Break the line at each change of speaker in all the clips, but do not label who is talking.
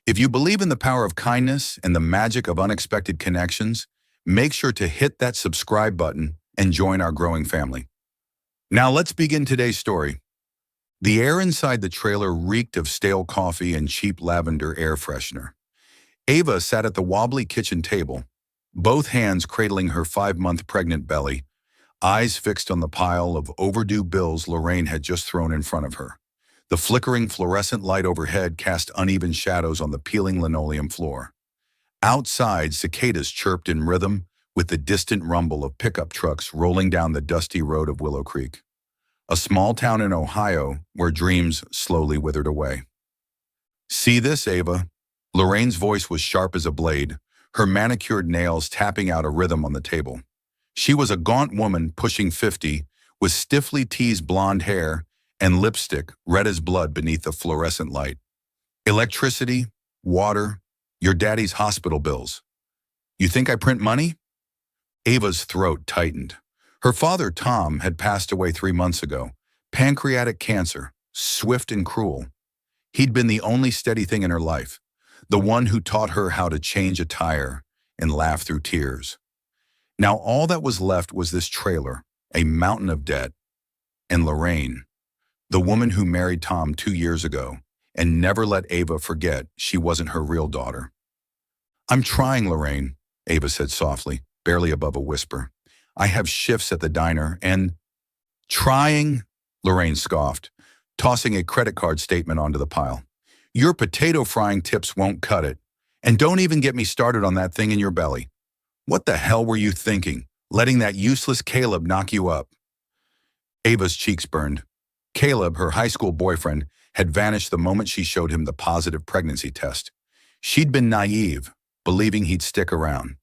If you believe in the power of kindness and the magic of unexpected connections, make sure to hit that subscribe button and join our growing family. Now let's begin today's story. The air inside the trailer reeked of stale coffee and cheap lavender air freshener. Ava sat at the wobbly kitchen table, both hands cradling her 5-month pregnant belly, eyes fixed on the pile of overdue bills Lorraine had just thrown in front of her. The flickering fluorescent light overhead cast uneven shadows on the peeling linoleum floor. Outside, cicadas chirped in rhythm with the distant rumble of pickup trucks rolling down the dusty road of Willow Creek, a small town in Ohio where dreams slowly withered away. "See this, Ava?" Lorraine's voice was sharp as a blade, her manicured nails tapping out a rhythm on the table. She was a gaunt woman pushing 50, with stiffly teased blonde hair and lipstick red as blood beneath the fluorescent light. "Electricity, water, your daddy's hospital bills. You think I print money?" Ava's throat tightened. Her father, Tom, had passed away 3 months ago. Pancreatic cancer, swift and cruel. He'd been the only steady thing in her life, the one who taught her how to change a tire and laugh through tears. Now all that was left was this trailer, a mountain of debt, and Lorraine, the woman who married Tom 2 years ago and never let Ava forget she wasn't her real daughter. "I'm trying, Lorraine," Ava said softly, barely above a whisper. "I have shifts at the diner and—" "Trying?" Lorraine scoffed, tossing a credit card statement onto the pile. "Your potato frying tips won't cut it. And don't even get me started on that thing in your belly. What the hell were you thinking, letting that useless Caleb knock you up?" Ava's cheeks burned. Caleb, her high school boyfriend, had vanished the moment she showed him the positive pregnancy test. She'd been naive, believing he'd stick around.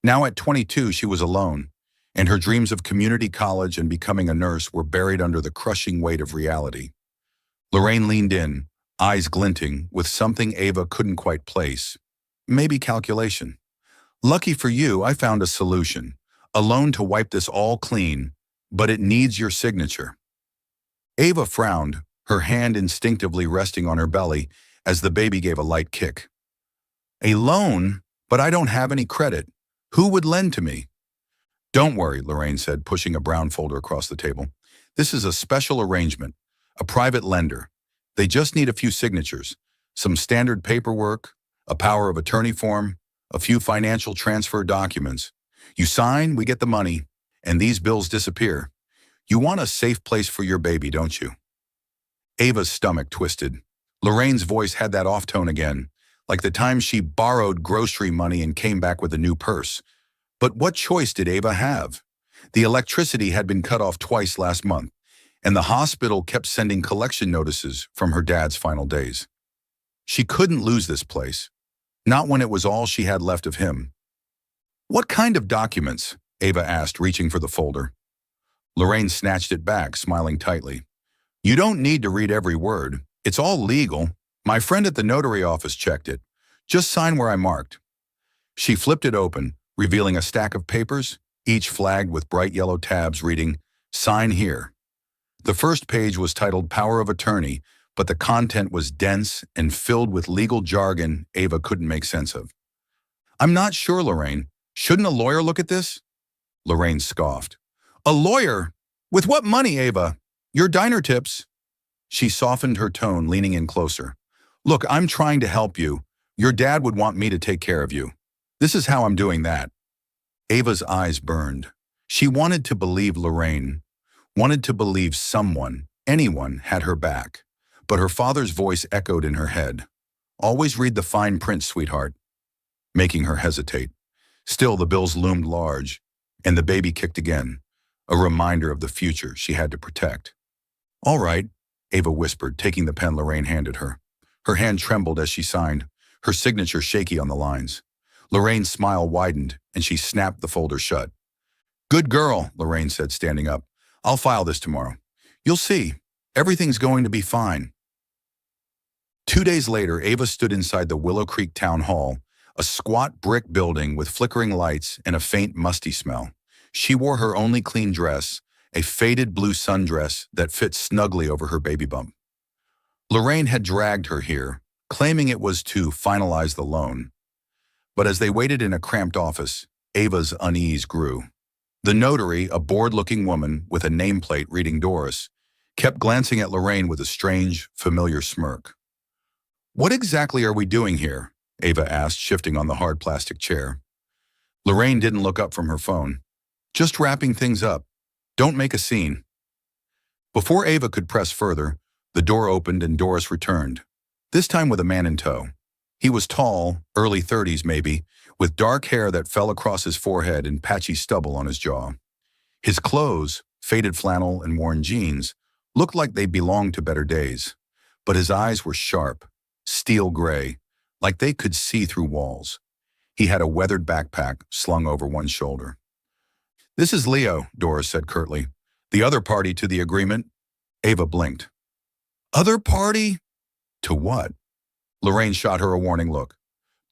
Now at 22, she was alone, and her dreams of community college and becoming a nurse were buried under the crushing weight of reality. Lorraine leaned in, eyes glinting, with something Ava couldn't quite place. Maybe calculation. "Lucky for you, I found a solution. A loan to wipe this all clean, but it needs your signature." Ava frowned, her hand instinctively resting on her belly as the baby gave a light kick. "A loan? But I don't have any credit. Who would lend to me?" "Don't worry," Lorraine said, pushing a brown folder across the table. "This is a special arrangement, a private lender. They just need a few signatures, some standard paperwork, a power of attorney form, a few financial transfer documents. You sign, we get the money, and these bills disappear. You want a safe place for your baby, don't you?" Ava's stomach twisted. Lorraine's voice had that off tone again, like the time she borrowed grocery money and came back with a new purse. But what choice did Ava have? The electricity had been cut off twice last month, and the hospital kept sending collection notices from her dad's final days. She couldn't lose this place, not when it was all she had left of him. "What kind of documents?" Ava asked, reaching for the folder. Lorraine snatched it back, smiling tightly. "You don't need to read every word. It's all legal. My friend at the notary office checked it. Just sign where I marked." She flipped it open, revealing a stack of papers, each flagged with bright yellow tabs reading, "Sign here." The first page was titled Power of Attorney, but the content was dense and filled with legal jargon Ava couldn't make sense of. "I'm not sure, Lorraine. Shouldn't a lawyer look at this?" Lorraine scoffed. "A lawyer? With what money, Ava? Your diner tips." She softened her tone, leaning in closer. "Look, I'm trying to help you. Your dad would want me to take care of you. This is how I'm doing that." Ava's eyes burned. She wanted to believe Lorraine, wanted to believe someone, anyone, had her back. But her father's voice echoed in her head. "Always read the fine print, sweetheart," making her hesitate. Still, the bills loomed large, and the baby kicked again, a reminder of the future she had to protect. "All right," Ava whispered, taking the pen Lorraine handed her. Her hand trembled as she signed, her signature shaky on the lines. Lorraine's smile widened, and she snapped the folder shut. "Good girl," Lorraine said, standing up. "I'll file this tomorrow. You'll see. Everything's going to be fine." 2 days later, Ava stood inside the Willow Creek Town Hall, a squat brick building with flickering lights and a faint, musty smell. She wore her only clean dress, a faded blue sundress that fit snugly over her baby bump. Lorraine had dragged her here, claiming it was to finalize the loan. But as they waited in a cramped office, Ava's unease grew. The notary, a bored-looking woman with a nameplate reading Doris, kept glancing at Lorraine with a strange, familiar smirk. "What exactly are we doing here?" Ava asked, shifting on the hard plastic chair. Lorraine didn't look up from her phone. "Just wrapping things up. Don't make a scene." Before Ava could press further, the door opened and Doris returned, this time with a man in tow. He was tall, early 30s maybe, with dark hair that fell across his forehead and patchy stubble on his jaw. His clothes, faded flannel and worn jeans, looked like they belonged to better days, but his eyes were sharp, steel gray, like they could see through walls. He had a weathered backpack slung over one shoulder. "This is Leo," Doris said curtly. "The other party to the agreement." Ava blinked. "Other party? To what?" Lorraine shot her a warning look.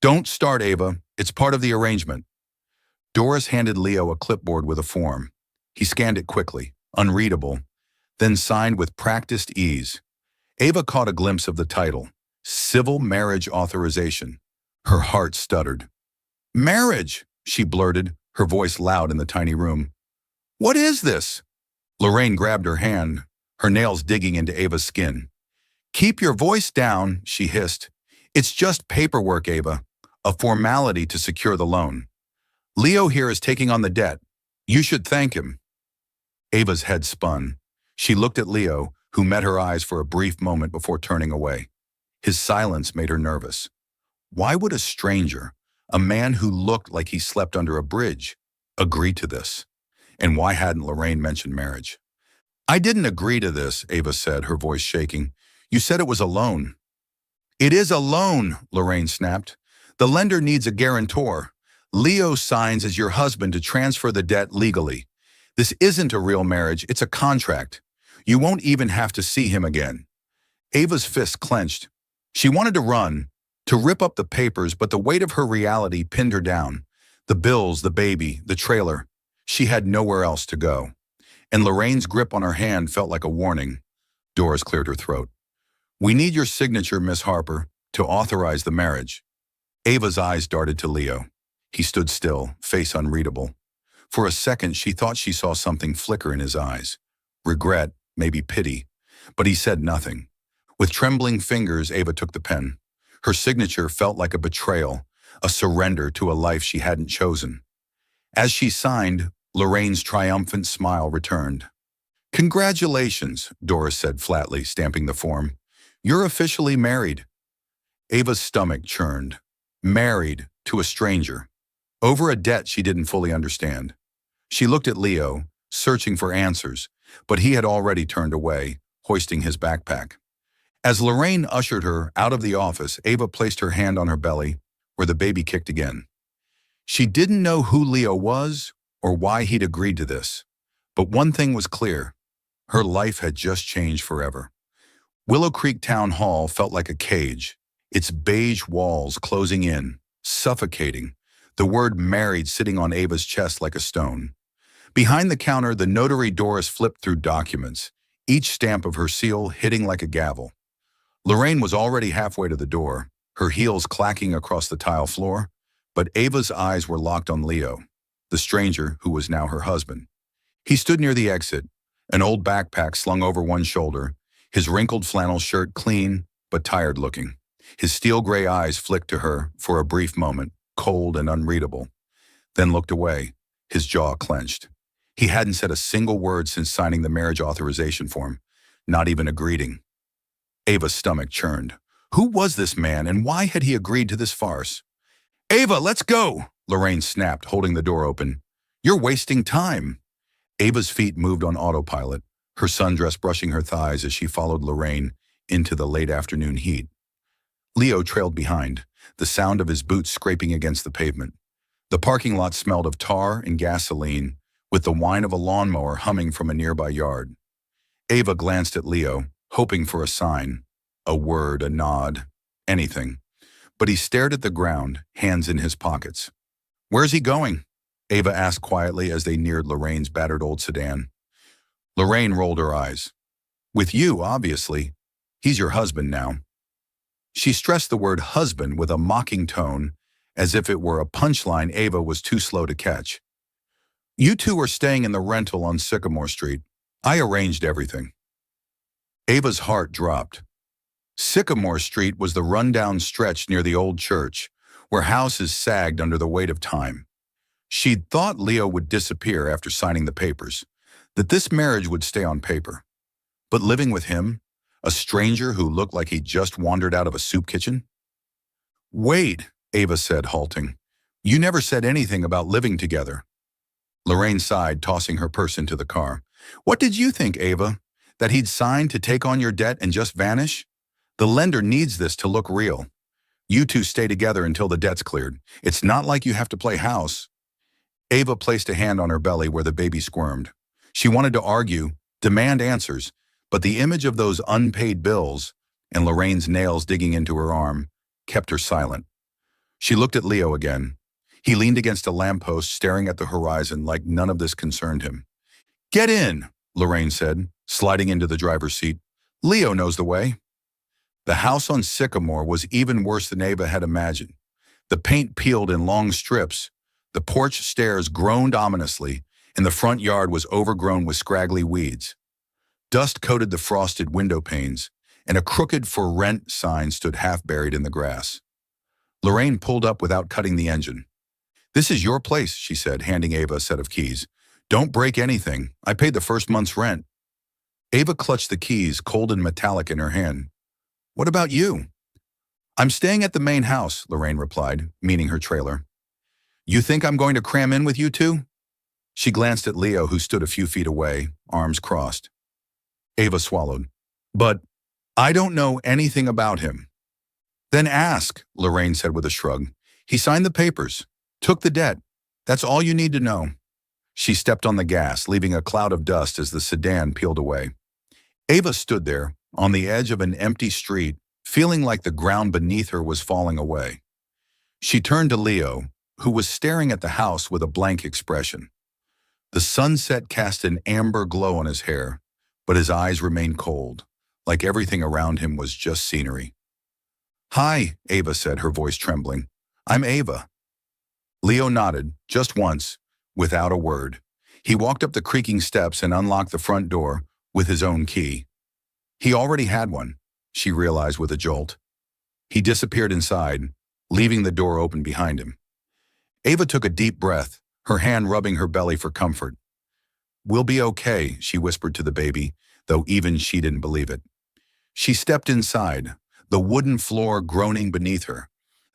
"Don't start, Ava. It's part of the arrangement." Doris handed Leo a clipboard with a form. He scanned it quickly, unreadable, then signed with practiced ease. Ava caught a glimpse of the title, Civil Marriage Authorization. Her heart stuttered. "Marriage," she blurted, her voice loud in the tiny room. "What is this?" Lorraine grabbed her hand, her nails digging into Ava's skin. "Keep your voice down," she hissed. "It's just paperwork, Ava, a formality to secure the loan. Leo here is taking on the debt. You should thank him." Ava's head spun. She looked at Leo, who met her eyes for a brief moment before turning away. His silence made her nervous. Why would a stranger, a man who looked like he slept under a bridge, agree to this? And why hadn't Lorraine mentioned marriage? "I didn't agree to this," Ava said, her voice shaking. "You said it was a loan." "It is a loan," Lorraine snapped. "The lender needs a guarantor. Leo signs as your husband to transfer the debt legally. This isn't a real marriage, it's a contract. You won't even have to see him again." Ava's fist clenched. She wanted to run, to rip up the papers, but the weight of her reality pinned her down. The bills, the baby, the trailer. She had nowhere else to go. And Lorraine's grip on her hand felt like a warning. Doris cleared her throat. "We need your signature, Miss Harper, to authorize the marriage." Ava's eyes darted to Leo. He stood still, face unreadable. For a second, she thought she saw something flicker in his eyes. Regret, maybe pity. But he said nothing. With trembling fingers, Ava took the pen. Her signature felt like a betrayal, a surrender to a life she hadn't chosen. As she signed, Lorraine's triumphant smile returned. "Congratulations," Doris said flatly, stamping the form. "You're officially married." Ava's stomach churned. Married to a stranger. Over a debt she didn't fully understand. She looked at Leo, searching for answers, but he had already turned away, hoisting his backpack. As Lorraine ushered her out of the office, Ava placed her hand on her belly, where the baby kicked again. She didn't know who Leo was or why he'd agreed to this. But one thing was clear. Her life had just changed forever. Willow Creek Town Hall felt like a cage, its beige walls closing in, suffocating, the word married sitting on Ava's chest like a stone. Behind the counter, the notary Doris flipped through documents, each stamp of her seal hitting like a gavel. Lorraine was already halfway to the door, her heels clacking across the tile floor, but Ava's eyes were locked on Leo, the stranger who was now her husband. He stood near the exit, an old backpack slung over one shoulder, his wrinkled flannel shirt clean but tired looking. His steel gray eyes flicked to her for a brief moment, cold and unreadable, then looked away, his jaw clenched. He hadn't said a single word since signing the marriage authorization form, not even a greeting. Ava's stomach churned. Who was this man, and why had he agreed to this farce? "Ava, let's go!" Lorraine snapped, holding the door open. "You're wasting time." Ava's feet moved on autopilot, her sundress brushing her thighs as she followed Lorraine into the late afternoon heat. Leo trailed behind, the sound of his boots scraping against the pavement. The parking lot smelled of tar and gasoline, with the whine of a lawnmower humming from a nearby yard. Ava glanced at Leo, hoping for a sign, a word, a nod, anything. But he stared at the ground, hands in his pockets. "Where's he going?" Ava asked quietly as they neared Lorraine's battered old sedan. Lorraine rolled her eyes. "With you, obviously. He's your husband now." She stressed the word husband with a mocking tone, as if it were a punchline Ava was too slow to catch. You two are staying in the rental on Sycamore Street. I arranged everything. Ava's heart dropped. Sycamore Street was the rundown stretch near the old church, where houses sagged under the weight of time. She'd thought Leo would disappear after signing the papers, that this marriage would stay on paper. But living with him, a stranger who looked like he'd just wandered out of a soup kitchen? Wait, Ava said, halting. You never said anything about living together. Lorraine sighed, tossing her purse into the car. What did you think, Ava? That he'd signed to take on your debt and just vanish? The lender needs this to look real. You two stay together until the debt's cleared. It's not like you have to play house. Ava placed a hand on her belly where the baby squirmed. She wanted to argue, demand answers, but the image of those unpaid bills and Lorraine's nails digging into her arm kept her silent. She looked at Leo again. He leaned against a lamppost, staring at the horizon like none of this concerned him. Get in, Lorraine said, sliding into the driver's seat. Leo knows the way. The house on Sycamore was even worse than Ava had imagined. The paint peeled in long strips, the porch stairs groaned ominously, and the front yard was overgrown with scraggly weeds. Dust coated the frosted window panes, and a crooked "For Rent" sign stood half buried in the grass. Lorraine pulled up without cutting the engine. This is your place, she said, handing Ava a set of keys. Don't break anything. I paid the first month's rent. Ava clutched the keys, cold and metallic, in her hand. What about you? I'm staying at the main house, Lorraine replied, meaning her trailer. You think I'm going to cram in with you two? She glanced at Leo, who stood a few feet away, arms crossed. Ava swallowed. But I don't know anything about him. Then ask, Lorraine said with a shrug. He signed the papers, took the debt. That's all you need to know. She stepped on the gas, leaving a cloud of dust as the sedan peeled away. Ava stood there, on the edge of an empty street, feeling like the ground beneath her was falling away. She turned to Leo, who was staring at the house with a blank expression. The sunset cast an amber glow on his hair, but his eyes remained cold, like everything around him was just scenery. Hi, Ava said, her voice trembling. I'm Ava. Leo nodded, just once, without a word. He walked up the creaking steps and unlocked the front door with his own key. He already had one, she realized with a jolt. He disappeared inside, leaving the door open behind him. Ava took a deep breath, her hand rubbing her belly for comfort. We'll be okay, she whispered to the baby, though even she didn't believe it. She stepped inside, the wooden floor groaning beneath her.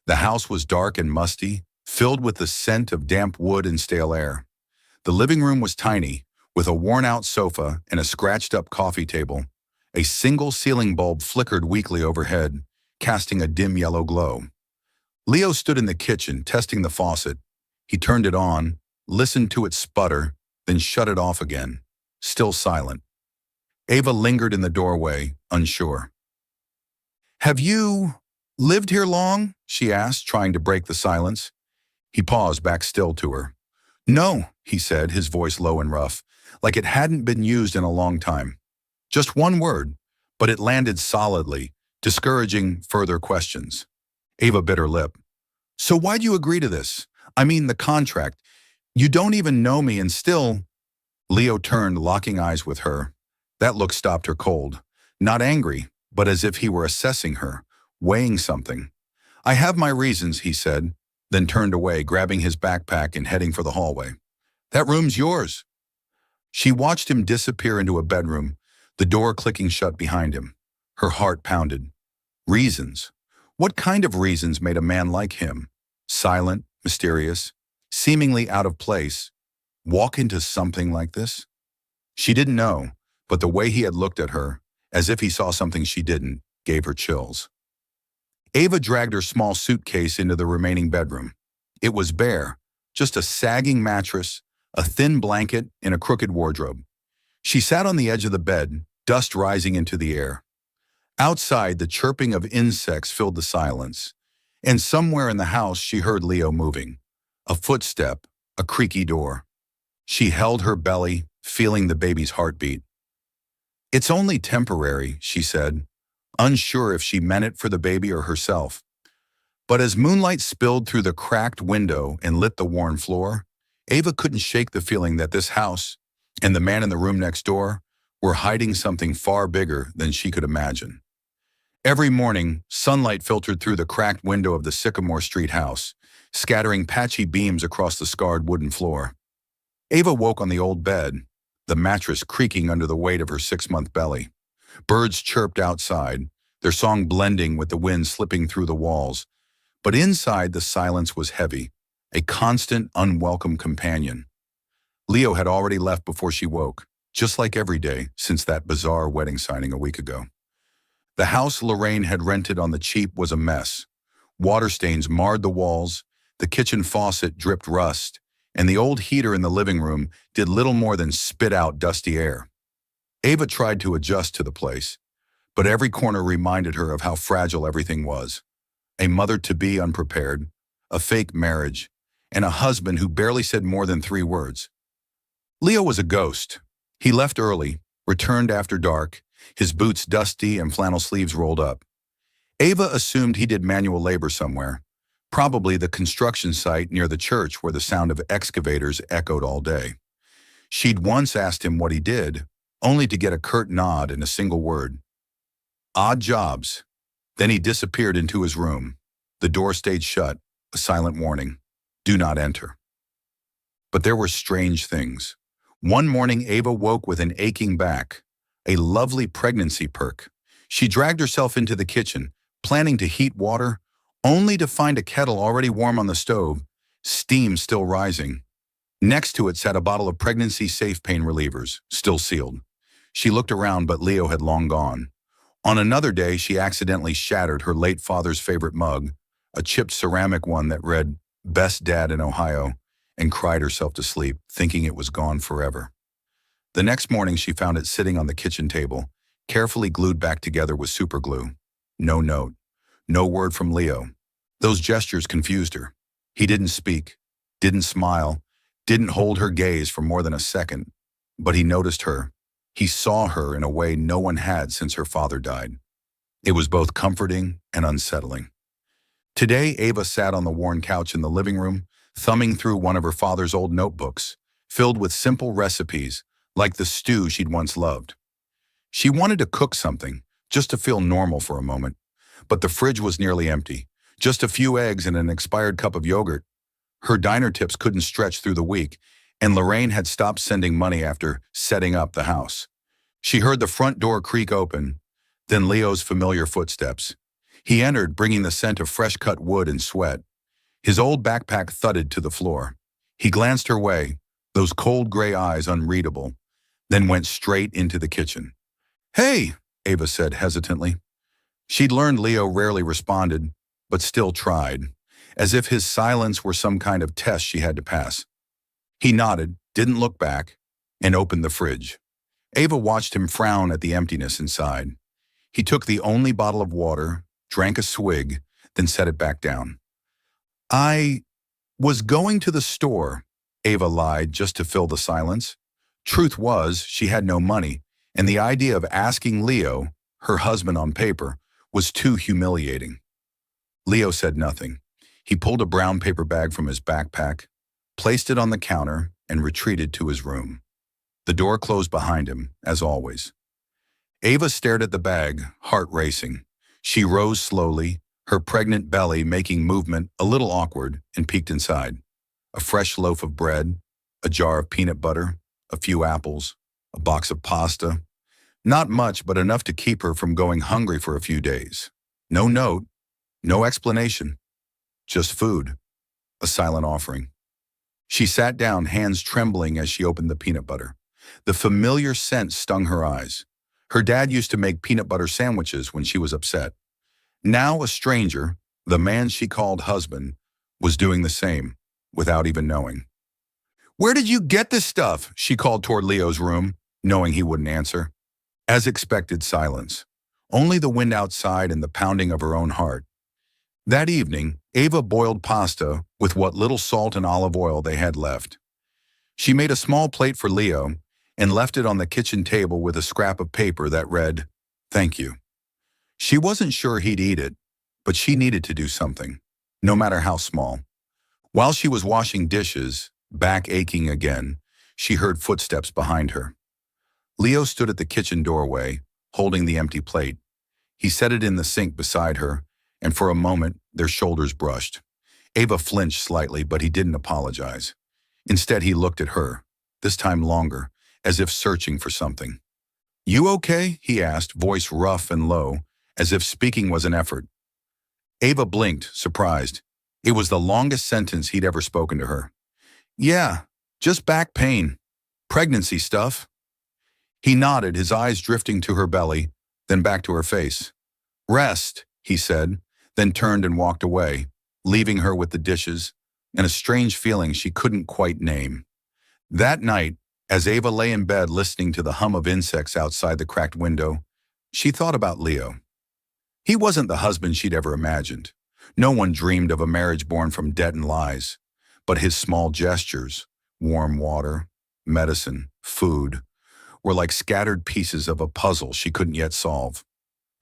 The house was dark and musty, filled with the scent of damp wood and stale air. The living room was tiny, with a worn-out sofa and a scratched-up coffee table. A single ceiling bulb flickered weakly overhead, casting a dim yellow glow. Leo stood in the kitchen, testing the faucet. He turned it on, listened to it sputter, then shut it off again, still silent. Ava lingered in the doorway, unsure. Have you lived here long? She asked, trying to break the silence. He paused, back still to her. No, he said, his voice low and rough, like it hadn't been used in a long time. Just one word, but it landed solidly, discouraging further questions. Ava bit her lip. So why'd you agree to this? I mean, the contract. You don't even know me and still… Leo turned, locking eyes with her. That look stopped her cold. Not angry, but as if he were assessing her, weighing something. I have my reasons, he said, then turned away, grabbing his backpack and heading for the hallway. That room's yours. She watched him disappear into a bedroom, the door clicking shut behind him. Her heart pounded. Reasons. What kind of reasons made a man like him, silent, mysterious, seemingly out of place, walk into something like this? She didn't know, but the way he had looked at her, as if he saw something she didn't, gave her chills. Ava dragged her small suitcase into the remaining bedroom. It was bare, just a sagging mattress, a thin blanket, and a crooked wardrobe. She sat on the edge of the bed, dust rising into the air. Outside, the chirping of insects filled the silence, and somewhere in the house she heard Leo moving. A footstep, a creaky door. She held her belly, feeling the baby's heartbeat. It's only temporary, she said. unsure if she meant it for the baby or herself. But as moonlight spilled through the cracked window and lit the worn floor, Ava couldn't shake the feeling that this house and the man in the room next door were hiding something far bigger than she could imagine. Every morning, sunlight filtered through the cracked window of the Sycamore Street house, scattering patchy beams across the scarred wooden floor. Ava woke on the old bed, the mattress creaking under the weight of her 6-month belly. Birds chirped outside, their song blending with the wind slipping through the walls. But inside, the silence was heavy, a constant, unwelcome companion. Leo had already left before she woke, just like every day since that bizarre wedding signing a week ago. The house Lorraine had rented on the cheap was a mess. Water stains marred the walls, the kitchen faucet dripped rust, and the old heater in the living room did little more than spit out dusty air. Ava tried to adjust to the place, but every corner reminded her of how fragile everything was. A mother-to-be unprepared, a fake marriage, and a husband who barely said more than 3 words. Leo was a ghost. He left early, returned after dark, his boots dusty and flannel sleeves rolled up. Ava assumed he did manual labor somewhere, probably the construction site near the church where the sound of excavators echoed all day. She'd once asked him what he did, only to get a curt nod and a single word. Odd jobs. Then he disappeared into his room. The door stayed shut, a silent warning. Do not enter. But there were strange things. One morning, Ava woke with an aching back, a lovely pregnancy perk. She dragged herself into the kitchen, planning to heat water, only to find a kettle already warm on the stove, steam still rising. Next to it sat a bottle of pregnancy-safe pain relievers, still sealed. She looked around, but Leo had long gone. On another day, she accidentally shattered her late father's favorite mug, a chipped ceramic one that read, "Best Dad in Ohio," and cried herself to sleep, thinking it was gone forever. The next morning, she found it sitting on the kitchen table, carefully glued back together with superglue. No note. No word from Leo. Those gestures confused her. He didn't speak, didn't smile, didn't hold her gaze for more than a second. But he noticed her. He saw her in a way no one had since her father died. It was both comforting and unsettling. Today, Ava sat on the worn couch in the living room, thumbing through one of her father's old notebooks, filled with simple recipes, like the stew she'd once loved. She wanted to cook something, just to feel normal for a moment, but the fridge was nearly empty, just a few eggs and an expired cup of yogurt. Her diner tips couldn't stretch through the week, and Lorraine had stopped sending money after setting up the house. She heard the front door creak open, then Leo's familiar footsteps. He entered, bringing the scent of fresh-cut wood and sweat. His old backpack thudded to the floor. He glanced her way, those cold gray eyes unreadable, then went straight into the kitchen. "Hey," Ava said hesitantly. She'd learned Leo rarely responded, but still tried, as if his silence were some kind of test she had to pass. He nodded, didn't look back, and opened the fridge. Ava watched him frown at the emptiness inside. He took the only bottle of water, drank a swig, then set it back down. "I was going to the store," Ava lied just to fill the silence. Truth was, she had no money, and the idea of asking Leo, her husband on paper, was too humiliating. Leo said nothing. He pulled a brown paper bag from his backpack, placed it on the counter, and retreated to his room. The door closed behind him, as always. Ava stared at the bag, heart racing. She rose slowly, her pregnant belly making movement a little awkward, and peeked inside. A fresh loaf of bread, a jar of peanut butter, a few apples, a box of pasta. Not much, but enough to keep her from going hungry for a few days. No note, no explanation, just food, a silent offering. She sat down, hands trembling as she opened the peanut butter. The familiar scent stung her eyes. Her dad used to make peanut butter sandwiches when she was upset. Now a stranger, the man she called husband, was doing the same, without even knowing. "Where did you get this stuff?" she called toward Leo's room, knowing he wouldn't answer. As expected, silence. Only the wind outside and the pounding of her own heart. That evening, Ava boiled pasta with what little salt and olive oil they had left. She made a small plate for Leo and left it on the kitchen table with a scrap of paper that read, "Thank you." She wasn't sure he'd eat it, but she needed to do something, no matter how small. While she was washing dishes, back aching again, she heard footsteps behind her. Leo stood at the kitchen doorway, holding the empty plate. He set it in the sink beside her, and for a moment, their shoulders brushed. Ava flinched slightly, but he didn't apologize. Instead, he looked at her, this time longer, as if searching for something. "You okay?" he asked, voice rough and low, as if speaking was an effort. Ava blinked, surprised. It was the longest sentence he'd ever spoken to her. "Yeah, just back pain. Pregnancy stuff." He nodded, his eyes drifting to her belly, then back to her face. "Rest," he said, then turned and walked away, leaving her with the dishes and a strange feeling she couldn't quite name. That night, as Ava lay in bed listening to the hum of insects outside the cracked window, she thought about Leo. He wasn't the husband she'd ever imagined. No one dreamed of a marriage born from debt and lies. But his small gestures, warm water, medicine, food, were like scattered pieces of a puzzle she couldn't yet solve.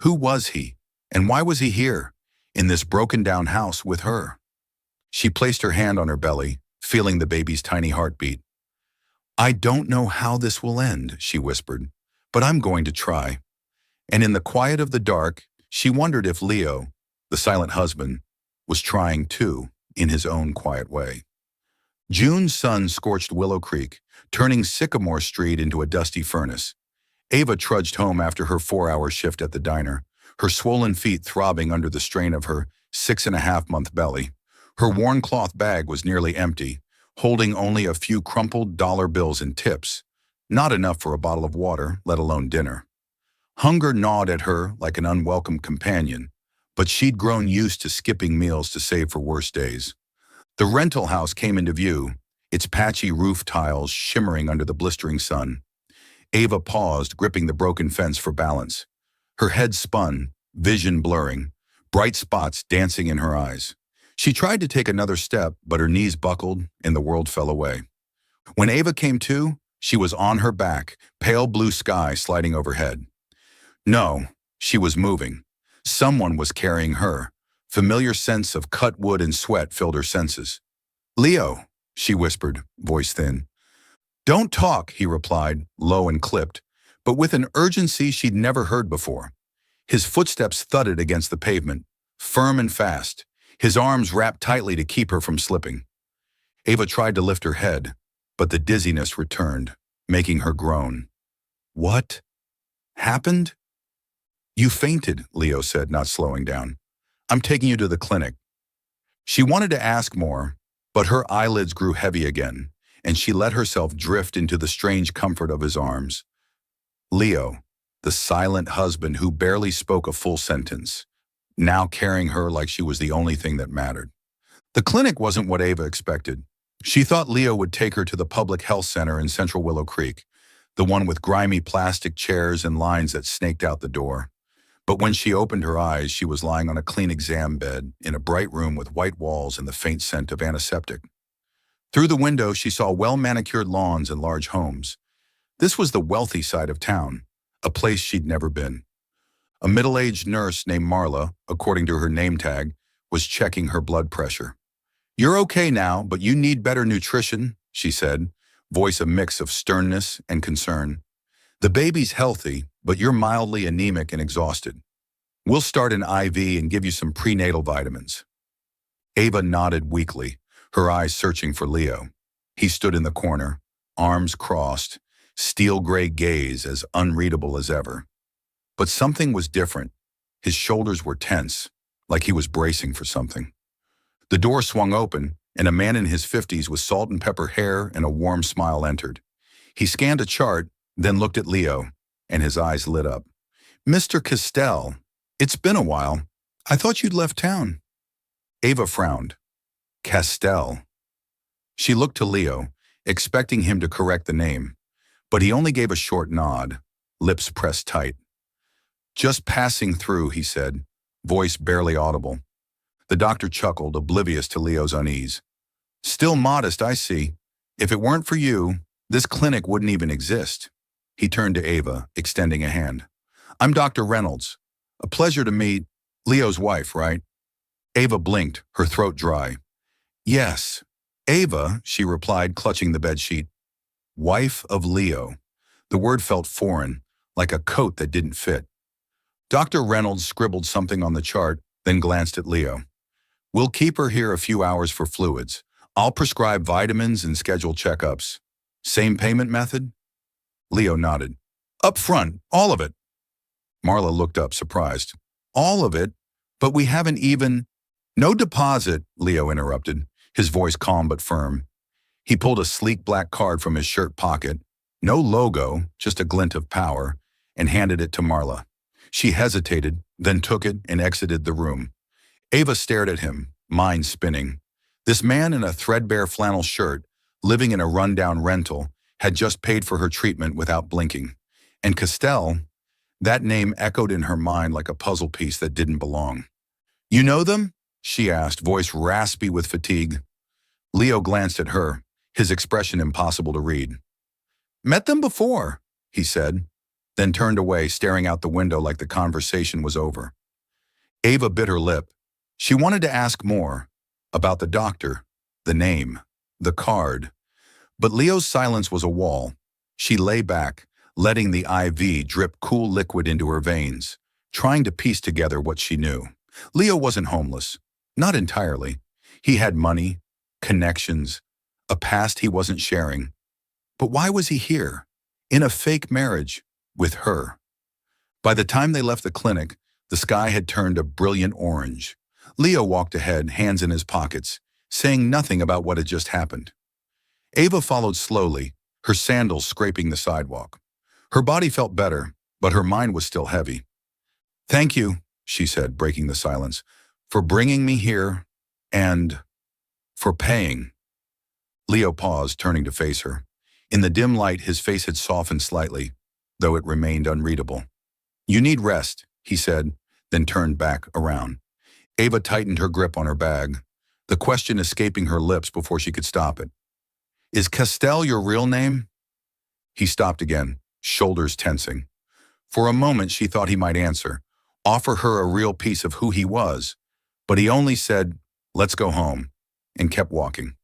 Who was he? And why was he here, in this broken-down house with her? She placed her hand on her belly, feeling the baby's tiny heartbeat. "I don't know how this will end," she whispered, "but I'm going to try." And in the quiet of the dark, she wondered if Leo, the silent husband, was trying too, in his own quiet way. June's sun scorched Willow Creek, turning Sycamore Street into a dusty furnace. Ava trudged home after her 4-hour shift at the diner, her swollen feet throbbing under the strain of her 6.5-month belly. Her worn cloth bag was nearly empty, holding only a few crumpled dollar bills and tips, not enough for a bottle of water, let alone dinner. Hunger gnawed at her like an unwelcome companion, but she'd grown used to skipping meals to save for worse days. The rental house came into view, its patchy roof tiles shimmering under the blistering sun. Ava paused, gripping the broken fence for balance. Her head spun, vision blurring, bright spots dancing in her eyes. She tried to take another step, but her knees buckled and the world fell away. When Ava came to, she was on her back, pale blue sky sliding overhead. No, she was moving. Someone was carrying her. Familiar sense of cut wood and sweat filled her senses. "Leo," she whispered, voice thin. "Don't talk," he replied, low and clipped, but with an urgency she'd never heard before. His footsteps thudded against the pavement, firm and fast, his arms wrapped tightly to keep her from slipping. Ava tried to lift her head, but the dizziness returned, making her groan. "What happened?" "You fainted," Leo said, not slowing down. "I'm taking you to the clinic." She wanted to ask more, but her eyelids grew heavy again, and she let herself drift into the strange comfort of his arms. Leo, the silent husband who barely spoke a full sentence, now carrying her like she was the only thing that mattered. The clinic wasn't what Ava expected. She thought Leo would take her to the public health center in Central Willow Creek, the one with grimy plastic chairs and lines that snaked out the door. But when she opened her eyes, she was lying on a clean exam bed in a bright room with white walls and the faint scent of antiseptic. Through the window, she saw well-manicured lawns and large homes. This was the wealthy side of town, a place she'd never been. A middle-aged nurse named Marla, according to her name tag, was checking her blood pressure. "You're okay now, but you need better nutrition," she said, voice a mix of sternness and concern. "The baby's healthy, but you're mildly anemic and exhausted. We'll start an IV and give you some prenatal vitamins." Ava nodded weakly, her eyes searching for Leo. He stood in the corner, arms crossed, steel-gray gaze as unreadable as ever. But something was different. His shoulders were tense, like he was bracing for something. The door swung open, and a man in his 50s with salt and pepper hair and a warm smile entered. He scanned a chart, then looked at Leo, and his eyes lit up. "Mr. Castell, it's been a while. I thought you'd left town." Ava frowned. Castell. She looked to Leo, expecting him to correct the name, but he only gave a short nod, lips pressed tight. "Just passing through," he said, voice barely audible. The doctor chuckled, oblivious to Leo's unease. "Still modest, I see. If it weren't for you, this clinic wouldn't even exist." He turned to Ava, extending a hand. "I'm Dr. Reynolds. A pleasure to meet Leo's wife, right? Ava blinked, her throat dry. Yes. Ava, she replied, clutching the bedsheet. Wife of Leo. The word felt foreign, like a coat that didn't fit. Dr. Reynolds scribbled something on the chart, then glanced at Leo. We'll keep her here a few hours for fluids. I'll prescribe vitamins and schedule checkups. Same payment method? Leo nodded. Up front, all of it. Marla looked up, surprised. All of it? But we haven't even... No deposit, Leo interrupted, his voice calm but firm. He pulled a sleek black card from his shirt pocket, no logo, just a glint of power, and handed it to Marla. She hesitated, then took it and exited the room. Ava stared at him, mind spinning. This man in a threadbare flannel shirt, living in a rundown rental, had just paid for her treatment without blinking. And Castell, that name echoed in her mind like a puzzle piece that didn't belong. You know them? She asked, voice raspy with fatigue. Leo glanced at her, his expression impossible to read. Met them before, he said, then turned away, staring out the window like the conversation was over. Ava bit her lip. She wanted to ask more about the doctor, the name, the card. But Leo's silence was a wall. She lay back, letting the IV drip cool liquid into her veins, trying to piece together what she knew. Leo wasn't homeless. Not entirely. He had money, connections, a past he wasn't sharing. But why was he here, in a fake marriage, with her? By the time they left the clinic, the sky had turned a brilliant orange. Leo walked ahead, hands in his pockets, saying nothing about what had just happened. Ava followed slowly, her sandals scraping the sidewalk. Her body felt better, but her mind was still heavy. Thank you, she said, breaking the silence, for bringing me here and for paying. Leo paused, turning to face her. In the dim light, his face had softened slightly, though it remained unreadable. You need rest, he said, then turned back around. Ava tightened her grip on her bag, the question escaping her lips before she could stop it. Is Castell your real name? He stopped again, shoulders tensing. For a moment, she thought he might answer, offer her a real piece of who he was, but he only said, let's go home, and kept walking.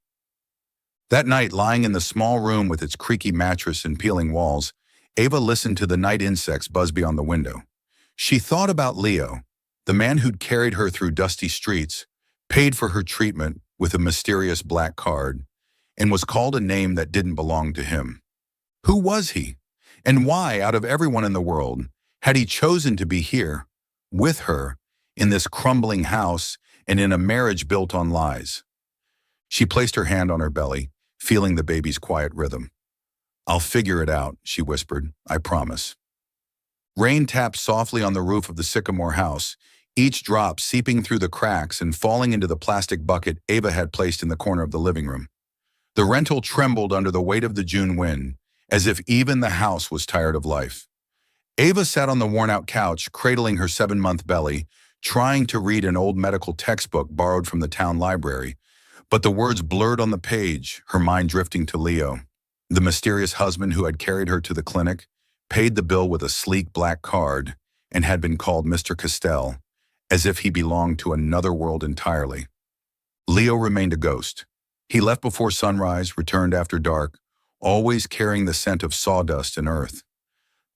That night, lying in the small room with its creaky mattress and peeling walls, Ava listened to the night insects buzz beyond the window. She thought about Leo, the man who'd carried her through dusty streets, paid for her treatment with a mysterious black card, and was called a name that didn't belong to him. Who was he? And why, out of everyone in the world, had he chosen to be here, with her, in this crumbling house and in a marriage built on lies? She placed her hand on her belly, feeling the baby's quiet rhythm. I'll figure it out, she whispered, I promise. Rain tapped softly on the roof of the Sycamore house, each drop seeping through the cracks and falling into the plastic bucket Ava had placed in the corner of the living room. The rental trembled under the weight of the June wind, as if even the house was tired of life. Ava sat on the worn-out couch, cradling her 7-month belly, trying to read an old medical textbook borrowed from the town library, but the words blurred on the page, her mind drifting to Leo, the mysterious husband who had carried her to the clinic, paid the bill with a sleek black card, and had been called Mr. Castell, as if he belonged to another world entirely. Leo remained a ghost. He left before sunrise, returned after dark, always carrying the scent of sawdust and earth.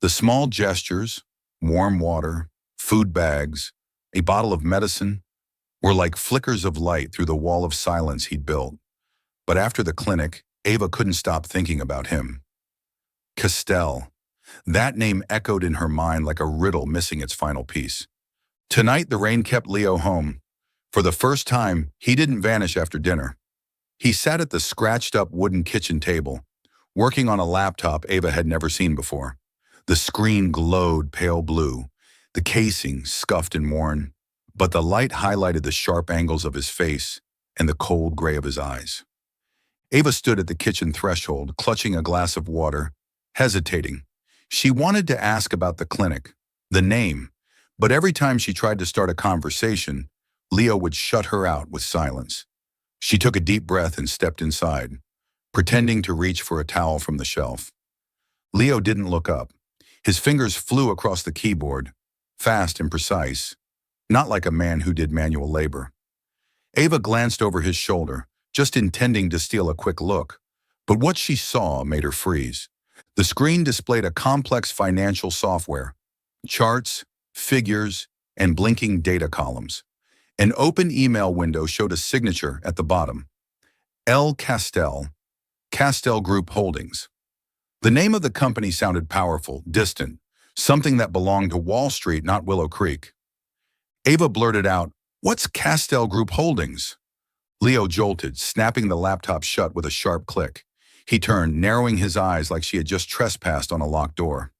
The small gestures, warm water, food bags, a bottle of medicine, were like flickers of light through the wall of silence he'd built. But after the clinic, Ava couldn't stop thinking about him. Castell. That name echoed in her mind like a riddle missing its final piece. Tonight, the rain kept Leo home. For the first time, he didn't vanish after dinner. He sat at the scratched-up wooden kitchen table, working on a laptop Ava had never seen before. The screen glowed pale blue, the casing scuffed and worn, but the light highlighted the sharp angles of his face and the cold gray of his eyes. Ava stood at the kitchen threshold, clutching a glass of water, hesitating. She wanted to ask about the clinic, the name, but every time she tried to start a conversation, Leo would shut her out with silence. She took a deep breath and stepped inside, pretending to reach for a towel from the shelf. Leo didn't look up. His fingers flew across the keyboard, fast and precise, not like a man who did manual labor. Ava glanced over his shoulder, just intending to steal a quick look, but what she saw made her freeze. The screen displayed a complex financial software, charts, figures, and blinking data columns. An open email window showed a signature at the bottom. L. Castell Group Holdings. The name of the company sounded powerful, distant, something that belonged to Wall Street, not Willow Creek. Ava blurted out, "What's Castell Group Holdings?" Leo jolted, snapping the laptop shut with a sharp click. He turned, narrowing his eyes like she had just trespassed on a locked door.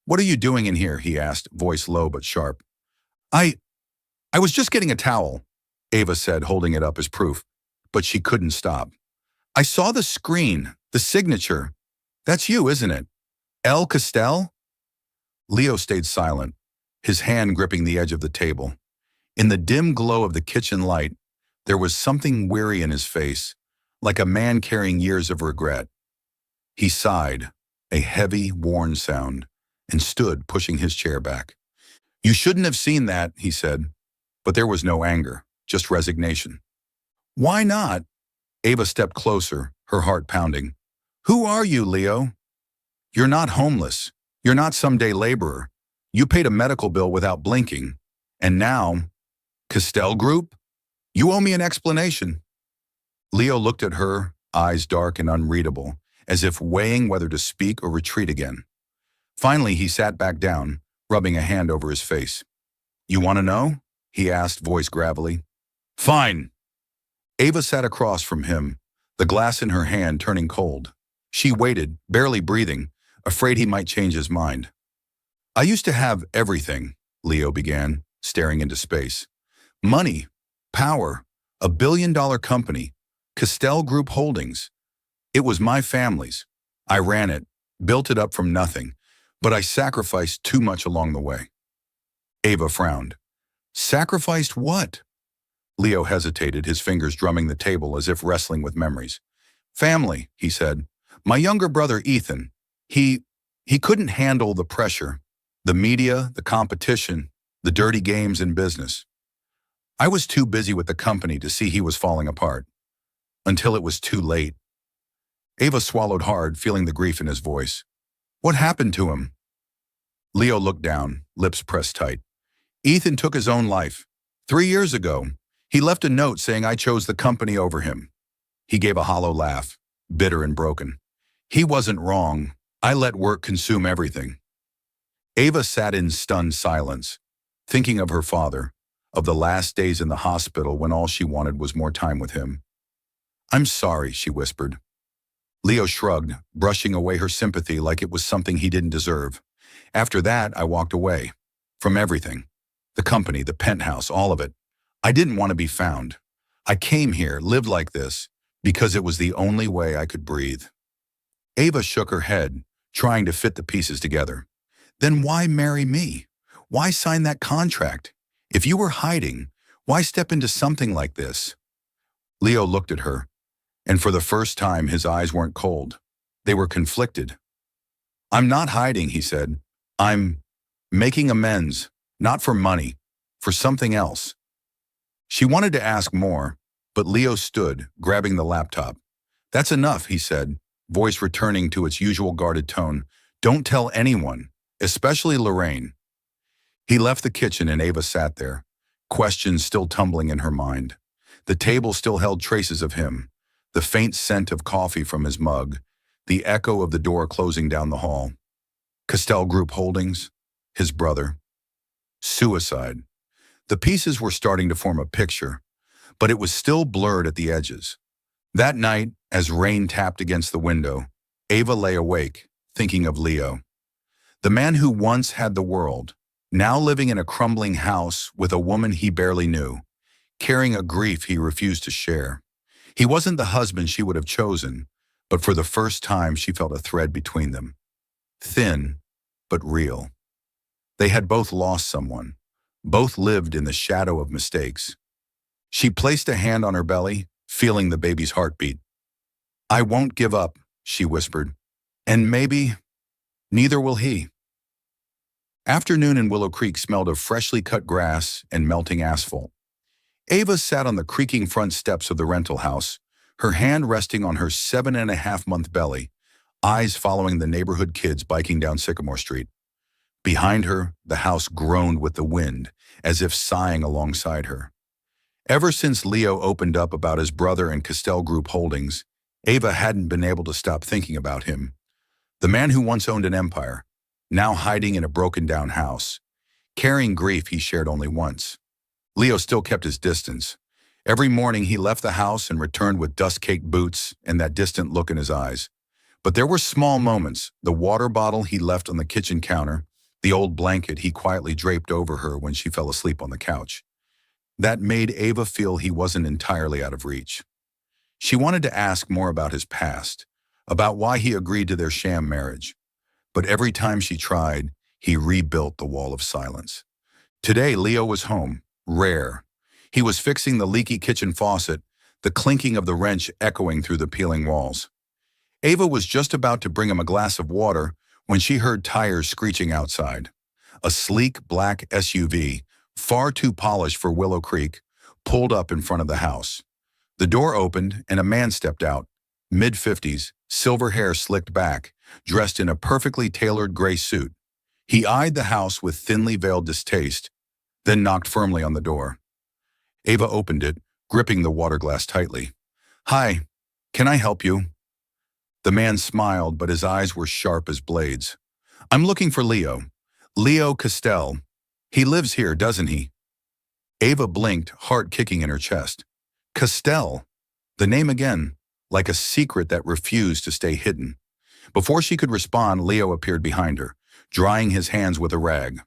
"What are you doing in here?" he asked, voice low but sharp. I was just getting a towel," Ava said, holding it up as proof, but she couldn't stop. "I saw the screen, the signature. That's you, isn't it? L. Castell?" Leo stayed silent, his hand gripping the edge of the table. In the dim glow of the kitchen light, there was something weary in his face, like a man carrying years of regret. He sighed, a heavy, worn sound, and stood, pushing his chair back. "You shouldn't have seen that," he said, but there was no anger, just resignation. "Why not?" Ava stepped closer, her heart pounding. "Who are you, Leo? You're not homeless. You're not some day laborer. You paid a medical bill without blinking. And now, Castell Group? You owe me an explanation." Leo looked at her, eyes dark and unreadable, as if weighing whether to speak or retreat again. Finally, he sat back down, rubbing a hand over his face. "You want to know?" he asked, voice gravelly. "Fine." Ava sat across from him, the glass in her hand turning cold. She waited, barely breathing, afraid he might change his mind. "I used to have everything," Leo began, staring into space. "Money, power, a billion-dollar company, Castell Group Holdings. It was my family's. I ran it, built it up from nothing, but I sacrificed too much along the way." Ava frowned. "Sacrificed what?" Leo hesitated, his fingers drumming the table as if wrestling with memories. "Family," he said. "My younger brother, Ethan. He couldn't handle the pressure, the media, the competition, the dirty games in business. I was too busy with the company to see he was falling apart. Until it was too late." Ava swallowed hard, feeling the grief in his voice. "What happened to him?" Leo looked down, lips pressed tight. "Ethan took his own life. 3 years ago, he left a note saying I chose the company over him." He gave a hollow laugh, bitter and broken. "He wasn't wrong. I let work consume everything." Ava sat in stunned silence, thinking of her father, of the last days in the hospital when all she wanted was more time with him. "I'm sorry," she whispered. Leo shrugged, brushing away her sympathy like it was something he didn't deserve. "After that, I walked away. From everything. The company, the penthouse, all of it. I didn't want to be found. I came here, lived like this, because it was the only way I could breathe." Ava shook her head, trying to fit the pieces together. "Then why marry me? Why sign that contract? If you were hiding, why step into something like this?" Leo looked at her, and for the first time his eyes weren't cold. They were conflicted. "I'm not hiding," he said. "I'm making amends, not for money, for something else." She wanted to ask more, but Leo stood, grabbing the laptop. "That's enough," he said, voice returning to its usual guarded tone. "Don't tell anyone, especially Lorraine." He left the kitchen and Ava sat there, questions still tumbling in her mind. The table still held traces of him, the faint scent of coffee from his mug, the echo of the door closing down the hall. Castell Group Holdings, his brother. Suicide. The pieces were starting to form a picture, but it was still blurred at the edges. That night, as rain tapped against the window, Ava lay awake, thinking of Leo. The man who once had the world, now living in a crumbling house with a woman he barely knew, carrying a grief he refused to share. He wasn't the husband she would have chosen, but for the first time she felt a thread between them. Thin, but real. They had both lost someone, both lived in the shadow of mistakes. She placed a hand on her belly, feeling the baby's heartbeat. "I won't give up," she whispered. "And maybe, neither will he." Afternoon in Willow Creek smelled of freshly cut grass and melting asphalt. Ava sat on the creaking front steps of the rental house, her hand resting on her 7.5-month belly, eyes following the neighborhood kids biking down Sycamore Street. Behind her, the house groaned with the wind, as if sighing alongside her. Ever since Leo opened up about his brother and Castell Group Holdings, Ava hadn't been able to stop thinking about him. The man who once owned an empire, now hiding in a broken-down house, carrying grief he shared only once. Leo still kept his distance. Every morning he left the house and returned with dust-caked boots and that distant look in his eyes. But there were small moments, the water bottle he left on the kitchen counter, the old blanket he quietly draped over her when she fell asleep on the couch. That made Ava feel he wasn't entirely out of reach. She wanted to ask more about his past, about why he agreed to their sham marriage. But every time she tried, he rebuilt the wall of silence. Today, Leo was home, rare. He was fixing the leaky kitchen faucet, the clinking of the wrench echoing through the peeling walls. Ava was just about to bring him a glass of water when she heard tires screeching outside. A sleek black SUV, far too polished for Willow Creek, pulled up in front of the house. The door opened and a man stepped out, mid-50s, silver hair slicked back, dressed in a perfectly tailored gray suit. He eyed the house with thinly veiled distaste, then knocked firmly on the door. Ava opened it, gripping the water glass tightly. "Hi, can I help you?" The man smiled, but his eyes were sharp as blades. "I'm looking for Leo. Leo Castell. He lives here, doesn't he?" Ava blinked, heart kicking in her chest. Castell. The name again, like a secret that refused to stay hidden. Before she could respond, Leo appeared behind her, drying his hands with a rag.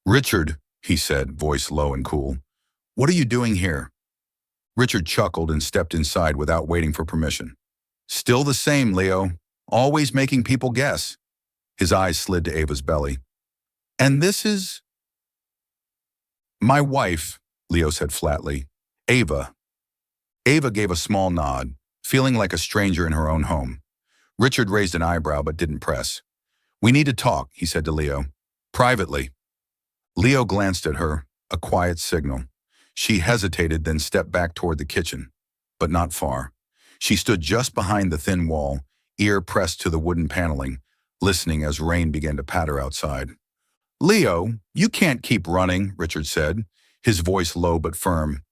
"Richard," he said, voice low and cool. "What are you doing here?" Richard chuckled and stepped inside without waiting for permission. "Still the same, Leo. Always making people guess." His eyes slid to Ava's belly. "And this is—" "My wife," Leo said flatly. "Ava." Ava gave a small nod, feeling like a stranger in her own home. Richard raised an eyebrow but didn't press. "We need to talk," he said to Leo. "Privately." Leo glanced at her, a quiet signal. She hesitated, then stepped back toward the kitchen, but not far. She stood just behind the thin wall, ear pressed to the wooden paneling, listening as rain began to patter outside. "Leo, you can't keep running," Richard said, his voice low but firm.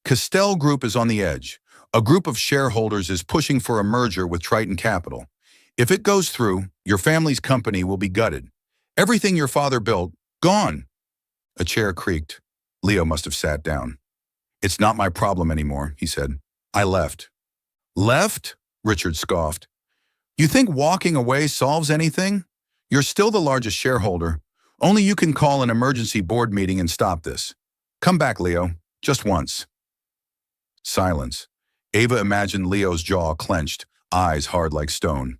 "Castell Group is on the edge. A group of shareholders is pushing for a merger with Triton Capital. If it goes through, your family's company will be gutted. Everything your father built, gone." A chair creaked. Leo must have sat down. "It's not my problem anymore," he said. "I left." "Left?" Richard scoffed. "You think walking away solves anything? You're still the largest shareholder. Only you can call an emergency board meeting and stop this. Come back, Leo. Just once." Silence. Ava imagined Leo's jaw clenched, eyes hard like stone.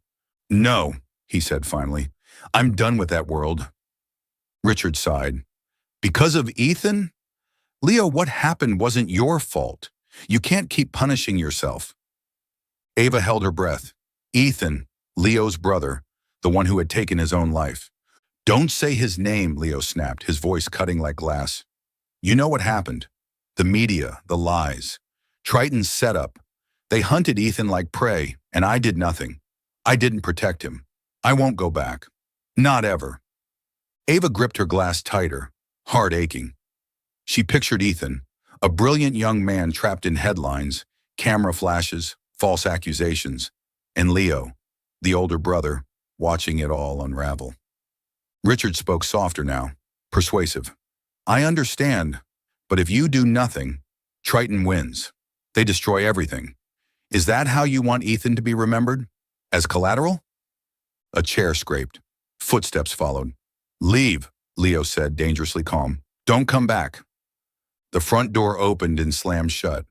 "No," he said finally. "I'm done with that world." Richard sighed. "Because of Ethan? Leo, what happened wasn't your fault. You can't keep punishing yourself." Ava held her breath. "Ethan, Leo's brother, the one who had taken his own life." "Don't say his name," Leo snapped, his voice cutting like glass. "You know what happened. The media, the lies. Triton's setup. They hunted Ethan like prey, and I did nothing. I didn't protect him. I won't go back. Not ever." Ava gripped her glass tighter, heart aching. She pictured Ethan, a brilliant young man trapped in headlines, camera flashes, false accusations, and Leo, the older brother, watching it all unravel. Richard spoke softer now, persuasive. "I understand, but if you do nothing, Triton wins. They destroy everything. Is that how you want Ethan to be remembered? As collateral?" A chair scraped. Footsteps followed. "Leave," Leo said, dangerously calm. "Don't come back." The front door opened and slammed shut.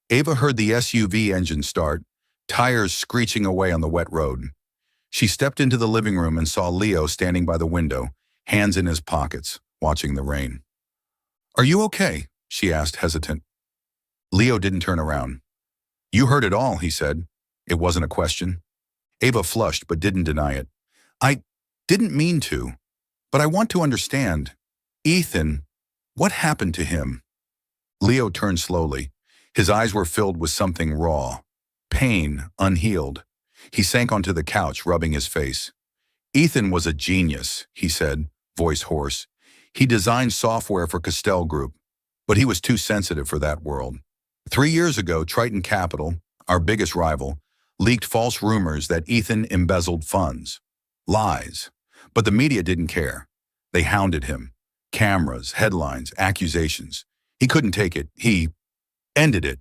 Ava heard the SUV engine start, tires screeching away on the wet road. She stepped into the living room and saw Leo standing by the window, hands in his pockets, watching the rain. "Are you okay?" she asked, hesitant. Leo didn't turn around. "You heard it all," he said. It wasn't a question. Ava flushed but didn't deny it. "I didn't mean to." But I want to understand. Ethan, what happened to him? Leo turned slowly. His eyes were filled with something raw. Pain, unhealed. He sank onto the couch, rubbing his face. Ethan was a genius, he said, voice hoarse. He designed software for Castell Group, but he was too sensitive for that world. 3 years ago, Triton Capital, our biggest rival, leaked false rumors that Ethan embezzled funds. Lies. But the media didn't care. They hounded him. Cameras, headlines, accusations. He couldn't take it. He ended it.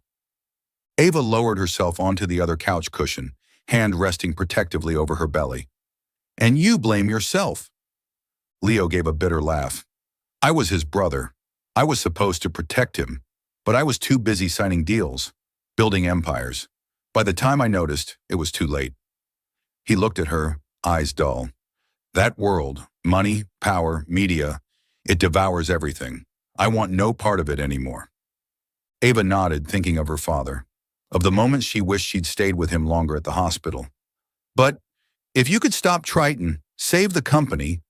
Ava lowered herself onto the other couch cushion, hand resting protectively over her belly. And you blame yourself. Leo gave a bitter laugh. I was his brother. I was supposed to protect him, but I was too busy signing deals, building empires. By the time I noticed, it was too late. He looked at her, eyes dull. That world, money, power, media, it devours everything. I want no part of it anymore. Ava nodded, thinking of her father, of the moments she wished she'd stayed with him longer at the hospital. But if you could stop Triton, save the company,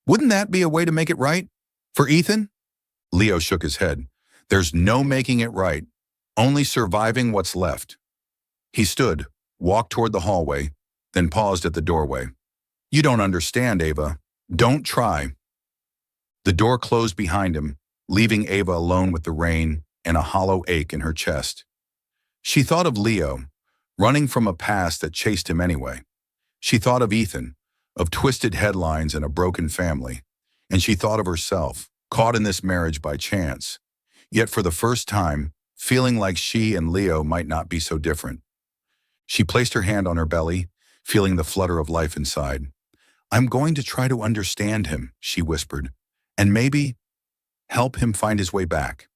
wouldn't that be a way to make it right? For Ethan? Leo shook his head. There's no making it right, only surviving what's left. He stood, walked toward the hallway, then paused at the doorway. You don't understand, Ava. Don't try. The door closed behind him, leaving Ava alone with the rain and a hollow ache in her chest. She thought of Leo, running from a past that chased him anyway. She thought of Ethan, of twisted headlines and a broken family. And she thought of herself, caught in this marriage by chance, yet for the first time, feeling like she and Leo might not be so different. She placed her hand on her belly, feeling the flutter of life inside. I'm going to try to understand him, she whispered, and maybe help him find his way back.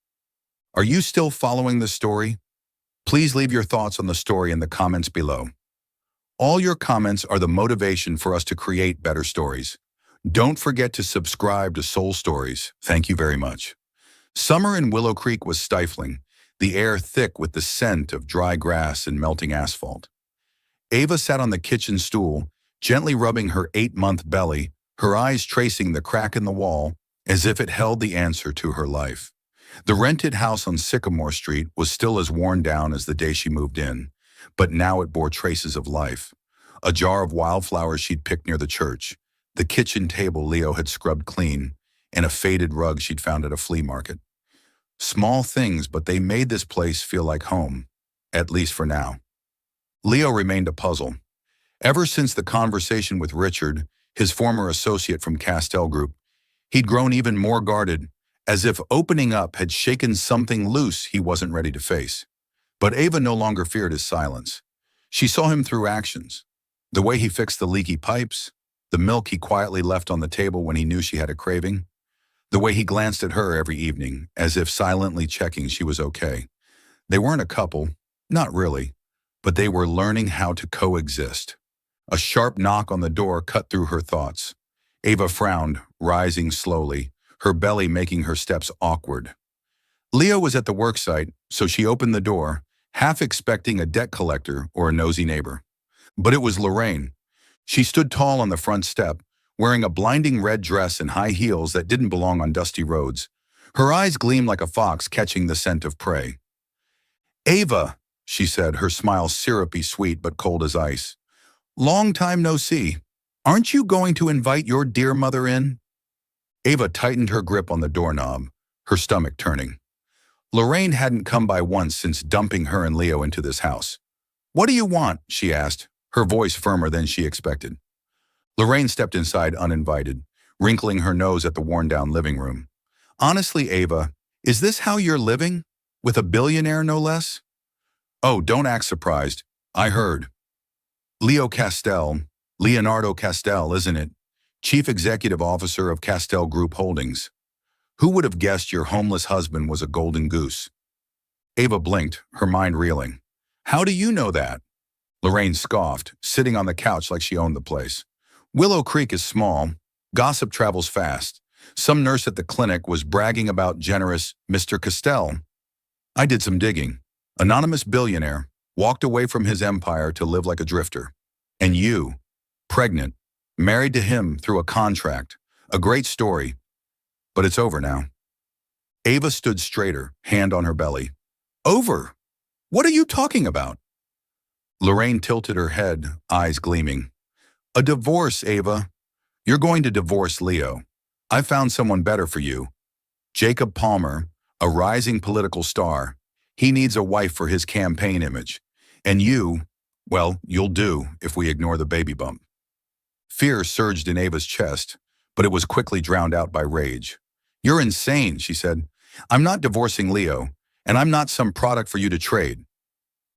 Are you still following the story? Please leave your thoughts on the story in the comments below. All your comments are the motivation for us to create better stories. Don't forget to subscribe to Soul Stories. Thank you very much. Summer in Willow Creek was stifling, the air thick with the scent of dry grass and melting asphalt. Ava sat on the kitchen stool, gently rubbing her 8-month belly, her eyes tracing the crack in the wall as if it held the answer to her life. The rented house on Sycamore Street was still as worn down as the day she moved in, but now it bore traces of life. A jar of wildflowers she'd picked near the church, the kitchen table Leo had scrubbed clean, and a faded rug she'd found at a flea market. Small things, but they made this place feel like home, at least for now. Leo remained a puzzle. Ever since the conversation with Richard, his former associate from Castell Group, he'd grown even more guarded, as if opening up had shaken something loose he wasn't ready to face. But Ava no longer feared his silence. She saw him through actions. The way he fixed the leaky pipes, the milk he quietly left on the table when he knew she had a craving, the way he glanced at her every evening, as if silently checking she was okay. They weren't a couple, not really, but they were learning how to coexist. A sharp knock on the door cut through her thoughts. Ava frowned, rising slowly, her belly making her steps awkward. Leo was at the worksite, so she opened the door, half expecting a debt collector or a nosy neighbor. But it was Lorraine. She stood tall on the front step, wearing a blinding red dress and high heels that didn't belong on dusty roads. Her eyes gleamed like a fox catching the scent of prey. Ava, she said, her smile syrupy sweet but cold as ice. Long time no see. Aren't you going to invite your dear mother in? Ava tightened her grip on the doorknob, her stomach turning. Lorraine hadn't come by once since dumping her and Leo into this house. What do you want? She asked, her voice firmer than she expected. Lorraine stepped inside uninvited, wrinkling her nose at the worn-down living room. Honestly, Ava, is this how you're living? With a billionaire, no less? Oh, don't act surprised. I heard. Leonardo Castell, isn't it? Chief Executive Officer of Castell Group Holdings. Who would have guessed your homeless husband was a golden goose? Ava blinked, her mind reeling. How do you know that? Lorraine scoffed, sitting on the couch like she owned the place. Willow Creek is small. Gossip travels fast. Some nurse at the clinic was bragging about generous Mr. Castell. I did some digging. Anonymous billionaire, walked away from his empire to live like a drifter. And you, pregnant, married to him through a contract, A great story, but it's over now. Ava stood straighter, hand on her belly. Over? What are you talking about? Lorraine tilted her head, eyes gleaming. A divorce, Ava. You're going to divorce Leo. I found someone better for you. Jacob Palmer, a rising political star. He needs a wife for his campaign image. And you, well, you'll do if we ignore the baby bump. Fear surged in Ava's chest, but it was quickly drowned out by rage. You're insane, she said. I'm not divorcing Leo, and I'm not some product for you to trade.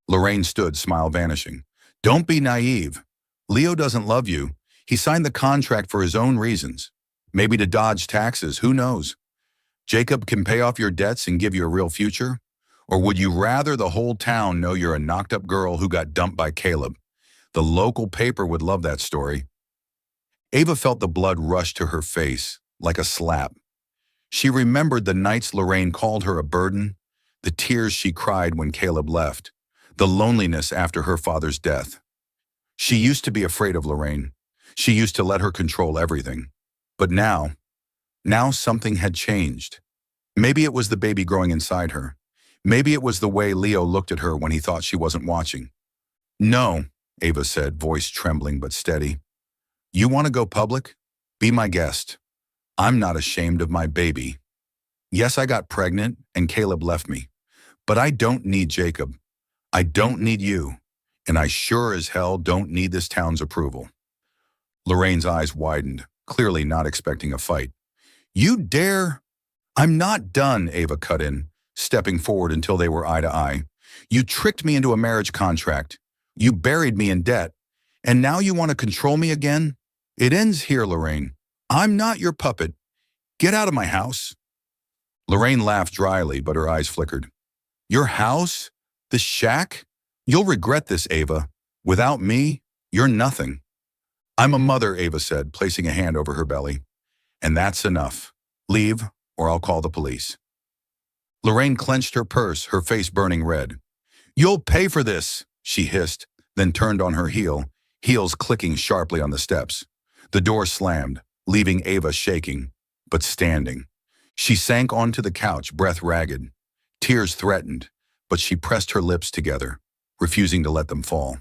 Lorraine stood, smile vanishing. Don't be naive. Leo doesn't love you. He signed the contract for his own reasons. Maybe to dodge taxes, who knows? Jacob can pay off your debts and give you a real future? Or would you rather the whole town know you're a knocked-up girl who got dumped by Caleb? The local paper would love that story. Ava felt the blood rush to her face, like a slap. She remembered the nights Lorraine called her a burden, the tears she cried when Caleb left, the loneliness after her father's death. She used to be afraid of Lorraine. She used to let her control everything. But now something had changed. Maybe it was the baby growing inside her. Maybe it was the way Leo looked at her when he thought she wasn't watching. No, Ava said, voice trembling but steady. You want to go public? Be my guest. I'm not ashamed of my baby. Yes, I got pregnant and Caleb left me. But I don't need Jacob. I don't need you. And I sure as hell don't need this town's approval. Lorraine's eyes widened, clearly not expecting a fight. You dare? I'm not done, Ava cut in, stepping forward until they were eye to eye. You tricked me into a marriage contract. You buried me in debt. And now you want to control me again? It ends here, Lorraine. I'm not your puppet. Get out of my house. Lorraine laughed dryly, but her eyes flickered. Your house? The shack? You'll regret this, Ava. Without me, you're nothing. I'm a mother, Ava said, placing a hand over her belly. And that's enough. Leave, or I'll call the police. Lorraine clenched her purse, her face burning red. You'll pay for this, she hissed, then turned on her heel, heels clicking sharply on the steps. The door slammed, leaving Ava shaking, but standing. She sank onto the couch, breath ragged. Tears threatened, but she pressed her lips together, refusing to let them fall.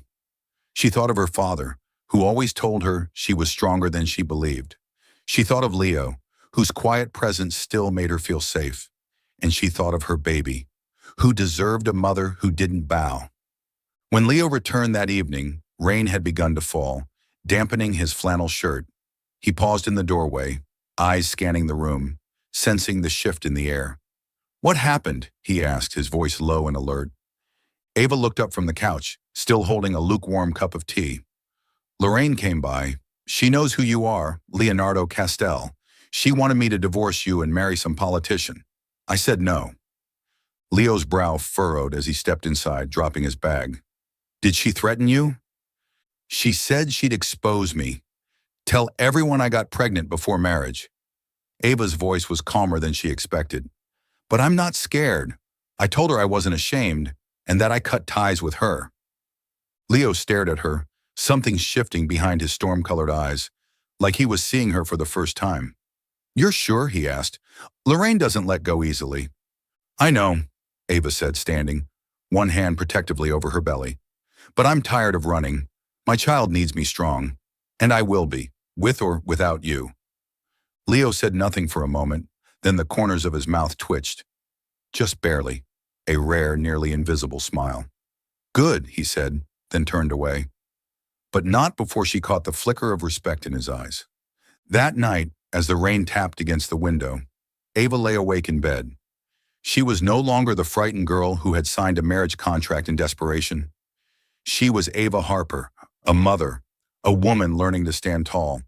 She thought of her father, who always told her she was stronger than she believed. She thought of Leo, whose quiet presence still made her feel safe. And she thought of her baby, who deserved a mother who didn't bow. When Leo returned that evening, rain had begun to fall, dampening his flannel shirt. He paused in the doorway, eyes scanning the room, sensing the shift in the air. What happened? He asked, his voice low and alert. Ava looked up from the couch, still holding a lukewarm cup of tea. Lorraine came by. She knows who you are, Leonardo Castell. She wanted me to divorce you and marry some politician. I said no. Leo's brow furrowed as he stepped inside, dropping his bag. Did she threaten you? She said she'd expose me. Tell everyone I got pregnant before marriage. Ava's voice was calmer than she expected. But I'm not scared. I told her I wasn't ashamed and that I cut ties with her. Leo stared at her, something shifting behind his storm-colored eyes, like he was seeing her for the first time. You're sure? He asked. Lorraine doesn't let go easily. I know, Ava said, standing, one hand protectively over her belly. But I'm tired of running. My child needs me strong. And I will be, with or without you. Leo said nothing for a moment, then the corners of his mouth twitched. Just barely, a rare, nearly invisible smile. Good, he said, then turned away. But not before she caught the flicker of respect in his eyes. That night, as the rain tapped against the window, Ava lay awake in bed. She was no longer the frightened girl who had signed a marriage contract in desperation. She was Ava Harper, a mother, a woman learning to stand tall.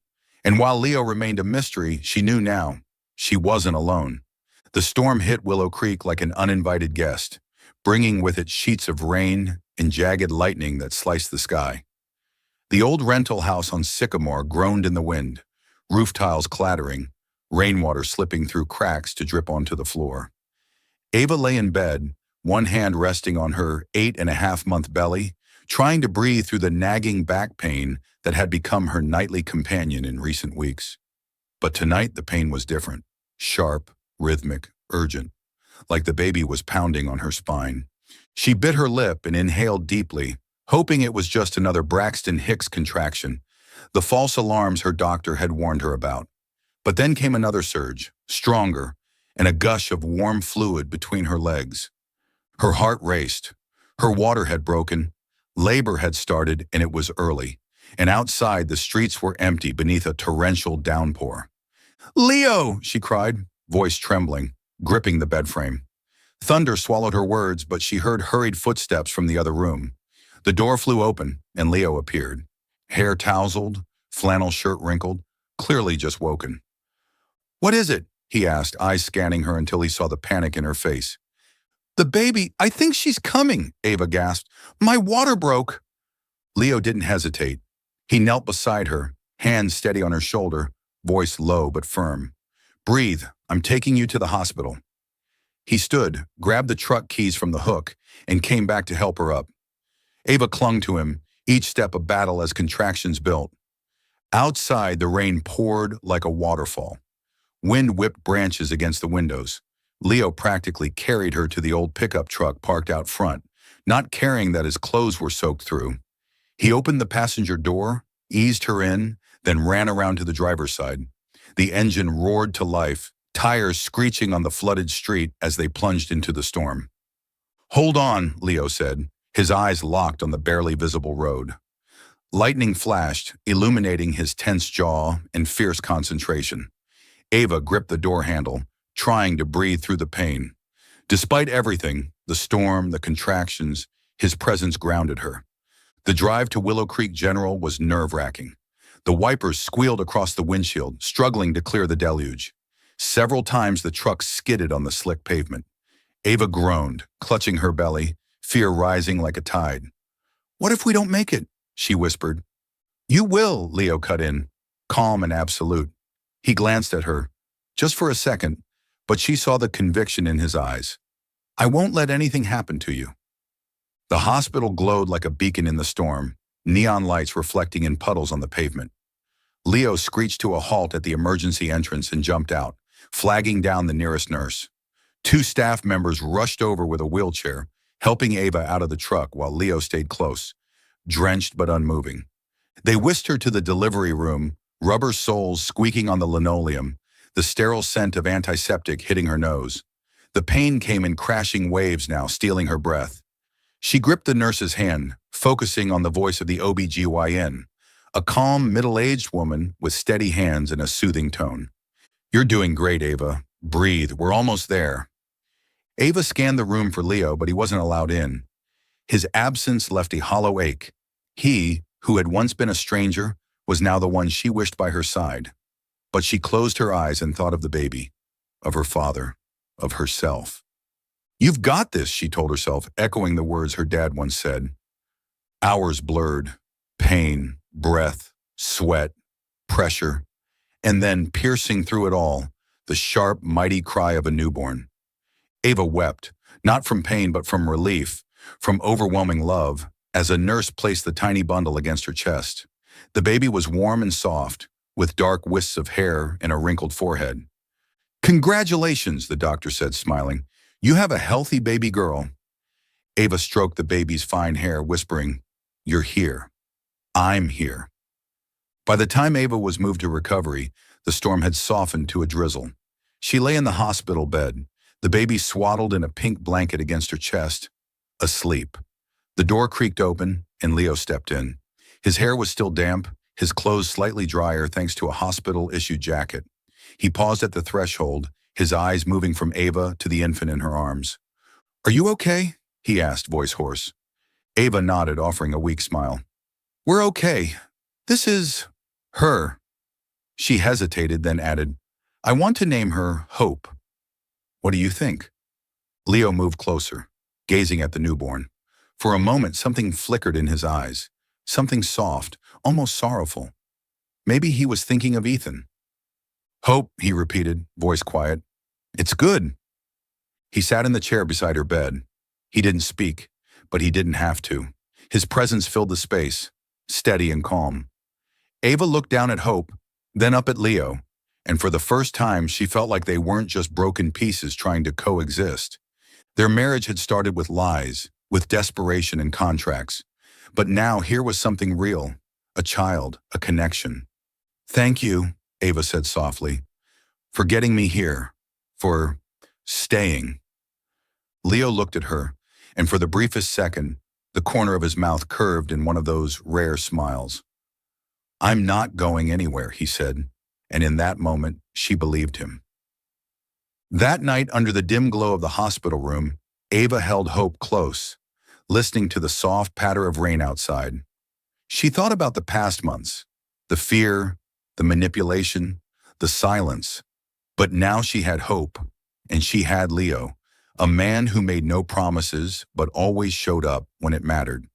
And while Leo remained a mystery, she knew now she wasn't alone. The storm hit Willow Creek like an uninvited guest, bringing with it sheets of rain and jagged lightning that sliced the sky. The old rental house on Sycamore groaned in the wind, roof tiles clattering, rainwater slipping through cracks to drip onto the floor. Ava lay in bed, one hand resting on her 8.5-month belly, trying to breathe through the nagging back pain that had become her nightly companion in recent weeks. But tonight the pain was different. Sharp, rhythmic, urgent, like the baby was pounding on her spine. She bit her lip and inhaled deeply, hoping it was just another Braxton Hicks contraction, the false alarms her doctor had warned her about. But then came another surge, stronger, and a gush of warm fluid between her legs. Her heart raced. Her water had broken. Labor had started, and it was early. And outside, the streets were empty beneath a torrential downpour. "Leo!" she cried, voice trembling, gripping the bed frame. Thunder swallowed her words, but she heard hurried footsteps from the other room. The door flew open, and Leo appeared. Hair tousled, flannel shirt wrinkled, clearly just woken. "What is it?" he asked, eyes scanning her until he saw the panic in her face. "The baby, I think she's coming," Ava gasped. "My water broke." Leo didn't hesitate. He knelt beside her, hands steady on her shoulder, voice low but firm. "Breathe, I'm taking you to the hospital." He stood, grabbed the truck keys from the hook, and came back to help her up. Ava clung to him, each step a battle as contractions built. Outside, the rain poured like a waterfall. Wind whipped branches against the windows. Leo practically carried her to the old pickup truck parked out front, not caring that his clothes were soaked through. He opened the passenger door, eased her in, then ran around to the driver's side. The engine roared to life, tires screeching on the flooded street as they plunged into the storm. "Hold on," Leo said, his eyes locked on the barely visible road. Lightning flashed, illuminating his tense jaw and fierce concentration. Ava gripped the door handle, trying to breathe through the pain. Despite everything, the storm, the contractions, his presence grounded her. The drive to Willow Creek General was nerve-wracking. The wipers squealed across the windshield, struggling to clear the deluge. Several times the truck skidded on the slick pavement. Ava groaned, clutching her belly, fear rising like a tide. "What if we don't make it?" she whispered. "You will," Leo cut in, calm and absolute. He glanced at her, just for a second, but she saw the conviction in his eyes. "I won't let anything happen to you." The hospital glowed like a beacon in the storm, neon lights reflecting in puddles on the pavement. Leo screeched to a halt at the emergency entrance and jumped out, flagging down the nearest nurse. Two staff members rushed over with a wheelchair, helping Ava out of the truck while Leo stayed close, drenched but unmoving. They whisked her to the delivery room, rubber soles squeaking on the linoleum, the sterile scent of antiseptic hitting her nose. The pain came in crashing waves now, stealing her breath. She gripped the nurse's hand, focusing on the voice of the OBGYN, a calm, middle-aged woman with steady hands and a soothing tone. "You're doing great, Ava. Breathe, we're almost there." Ava scanned the room for Leo, but he wasn't allowed in. His absence left a hollow ache. He, who had once been a stranger, was now the one she wished by her side. But she closed her eyes and thought of the baby, of her father, of herself. "You've got this," she told herself, echoing the words her dad once said. Hours blurred, pain, breath, sweat, pressure, and then, piercing through it all, the sharp, mighty cry of a newborn. Ava wept, not from pain but from relief, from overwhelming love, as a nurse placed the tiny bundle against her chest. The baby was warm and soft, with dark wisps of hair and a wrinkled forehead. "Congratulations," the doctor said, smiling. "You have a healthy baby girl." Ava stroked the baby's fine hair, whispering, "You're here. I'm here." By the time Ava was moved to recovery, the storm had softened to a drizzle. She lay in the hospital bed, the baby swaddled in a pink blanket against her chest, asleep. The door creaked open, and Leo stepped in. His hair was still damp, his clothes slightly drier thanks to a hospital-issued jacket. He paused at the threshold, his eyes moving from Ava to the infant in her arms. "Are you okay?" he asked, voice hoarse. Ava nodded, offering a weak smile. "We're okay. This is her." She hesitated, then added, "I want to name her Hope. What do you think?" Leo moved closer, gazing at the newborn. For a moment, something flickered in his eyes, something soft, almost sorrowful. Maybe he was thinking of Ethan. "Hope," he repeated, voice quiet. "It's good." He sat in the chair beside her bed. He didn't speak, but he didn't have to. His presence filled the space, steady and calm. Ava looked down at Hope, then up at Leo, and for the first time she felt like they weren't just broken pieces trying to coexist. Their marriage had started with lies, with desperation and contracts. But now here was something real, a child, a connection. "Thank you," Ava said softly, "for getting me here, for staying." Leo looked at her, and for the briefest second, the corner of his mouth curved in one of those rare smiles. "I'm not going anywhere," he said, and in that moment, she believed him. That night, under the dim glow of the hospital room, Ava held Hope close, listening to the soft patter of rain outside. She thought about the past months, the fear, the manipulation, the silence. But now she had Hope, and she had Leo, a man who made no promises but always showed up when it mattered.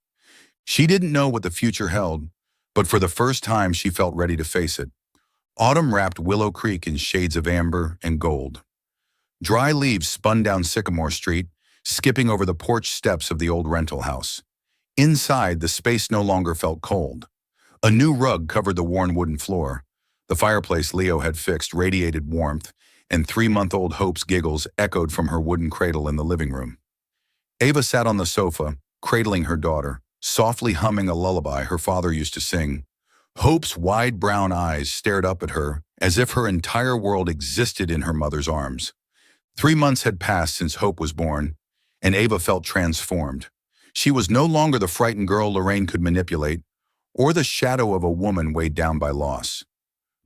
She didn't know what the future held, but for the first time she felt ready to face it. Autumn wrapped Willow Creek in shades of amber and gold. Dry leaves spun down Sycamore Street, skipping over the porch steps of the old rental house. Inside, the space no longer felt cold. A new rug covered the worn wooden floor. The fireplace Leo had fixed radiated warmth, and 3-month-old Hope's giggles echoed from her wooden cradle in the living room. Ava sat on the sofa, cradling her daughter, softly humming a lullaby her father used to sing. Hope's wide brown eyes stared up at her, as if her entire world existed in her mother's arms. 3 months had passed since Hope was born, and Ava felt transformed. She was no longer the frightened girl Lorraine could manipulate, or the shadow of a woman weighed down by loss.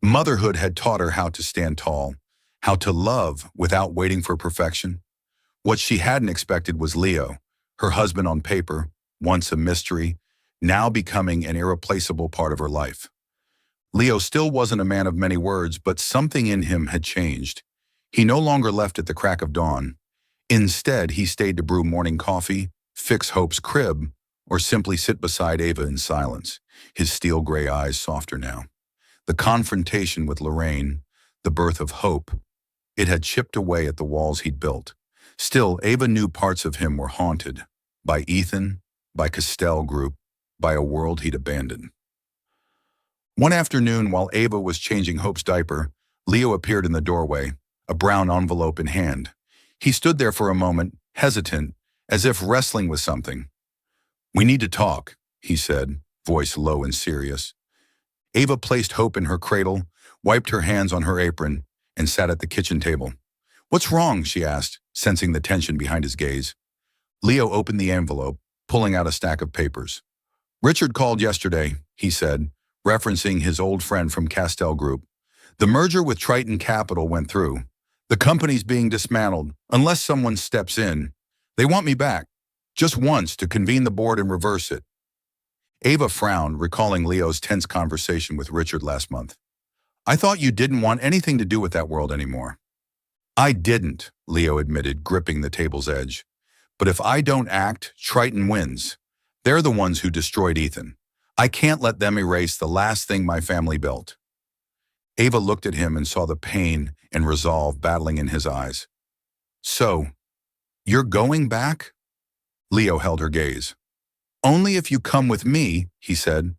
Motherhood had taught her how to stand tall, how to love without waiting for perfection. What she hadn't expected was Leo, her husband on paper, once a mystery, now becoming an irreplaceable part of her life. Leo still wasn't a man of many words, but something in him had changed. He no longer left at the crack of dawn. Instead, he stayed to brew morning coffee, fix Hope's crib, or simply sit beside Ava in silence, his steel gray eyes softer now. The confrontation with Lorraine, the birth of Hope, it had chipped away at the walls he'd built. Still, Ava knew parts of him were haunted, by Ethan, by Castell Group, by a world he'd abandoned. One afternoon, while Ava was changing Hope's diaper, Leo appeared in the doorway, a brown envelope in hand. He stood there for a moment, hesitant, as if wrestling with something. "We need to talk," he said, voice low and serious. Ava placed Hope in her cradle, wiped her hands on her apron, and sat at the kitchen table. "What's wrong?" she asked, sensing the tension behind his gaze. Leo opened the envelope, pulling out a stack of papers. "Richard called yesterday," he said, referencing his old friend from Castell Group. "The merger with Triton Capital went through. The company's being dismantled, unless someone steps in. They want me back, just once, to convene the board and reverse it." Ava frowned, recalling Leo's tense conversation with Richard last month. "I thought you didn't want anything to do with that world anymore." "I didn't," Leo admitted, gripping the table's edge. "But if I don't act, Triton wins. They're the ones who destroyed Ethan. I can't let them erase the last thing my family built." Ava looked at him and saw the pain and resolve battling in his eyes. "So, you're going back?" Leo held her gaze. "Only if you come with me," he said.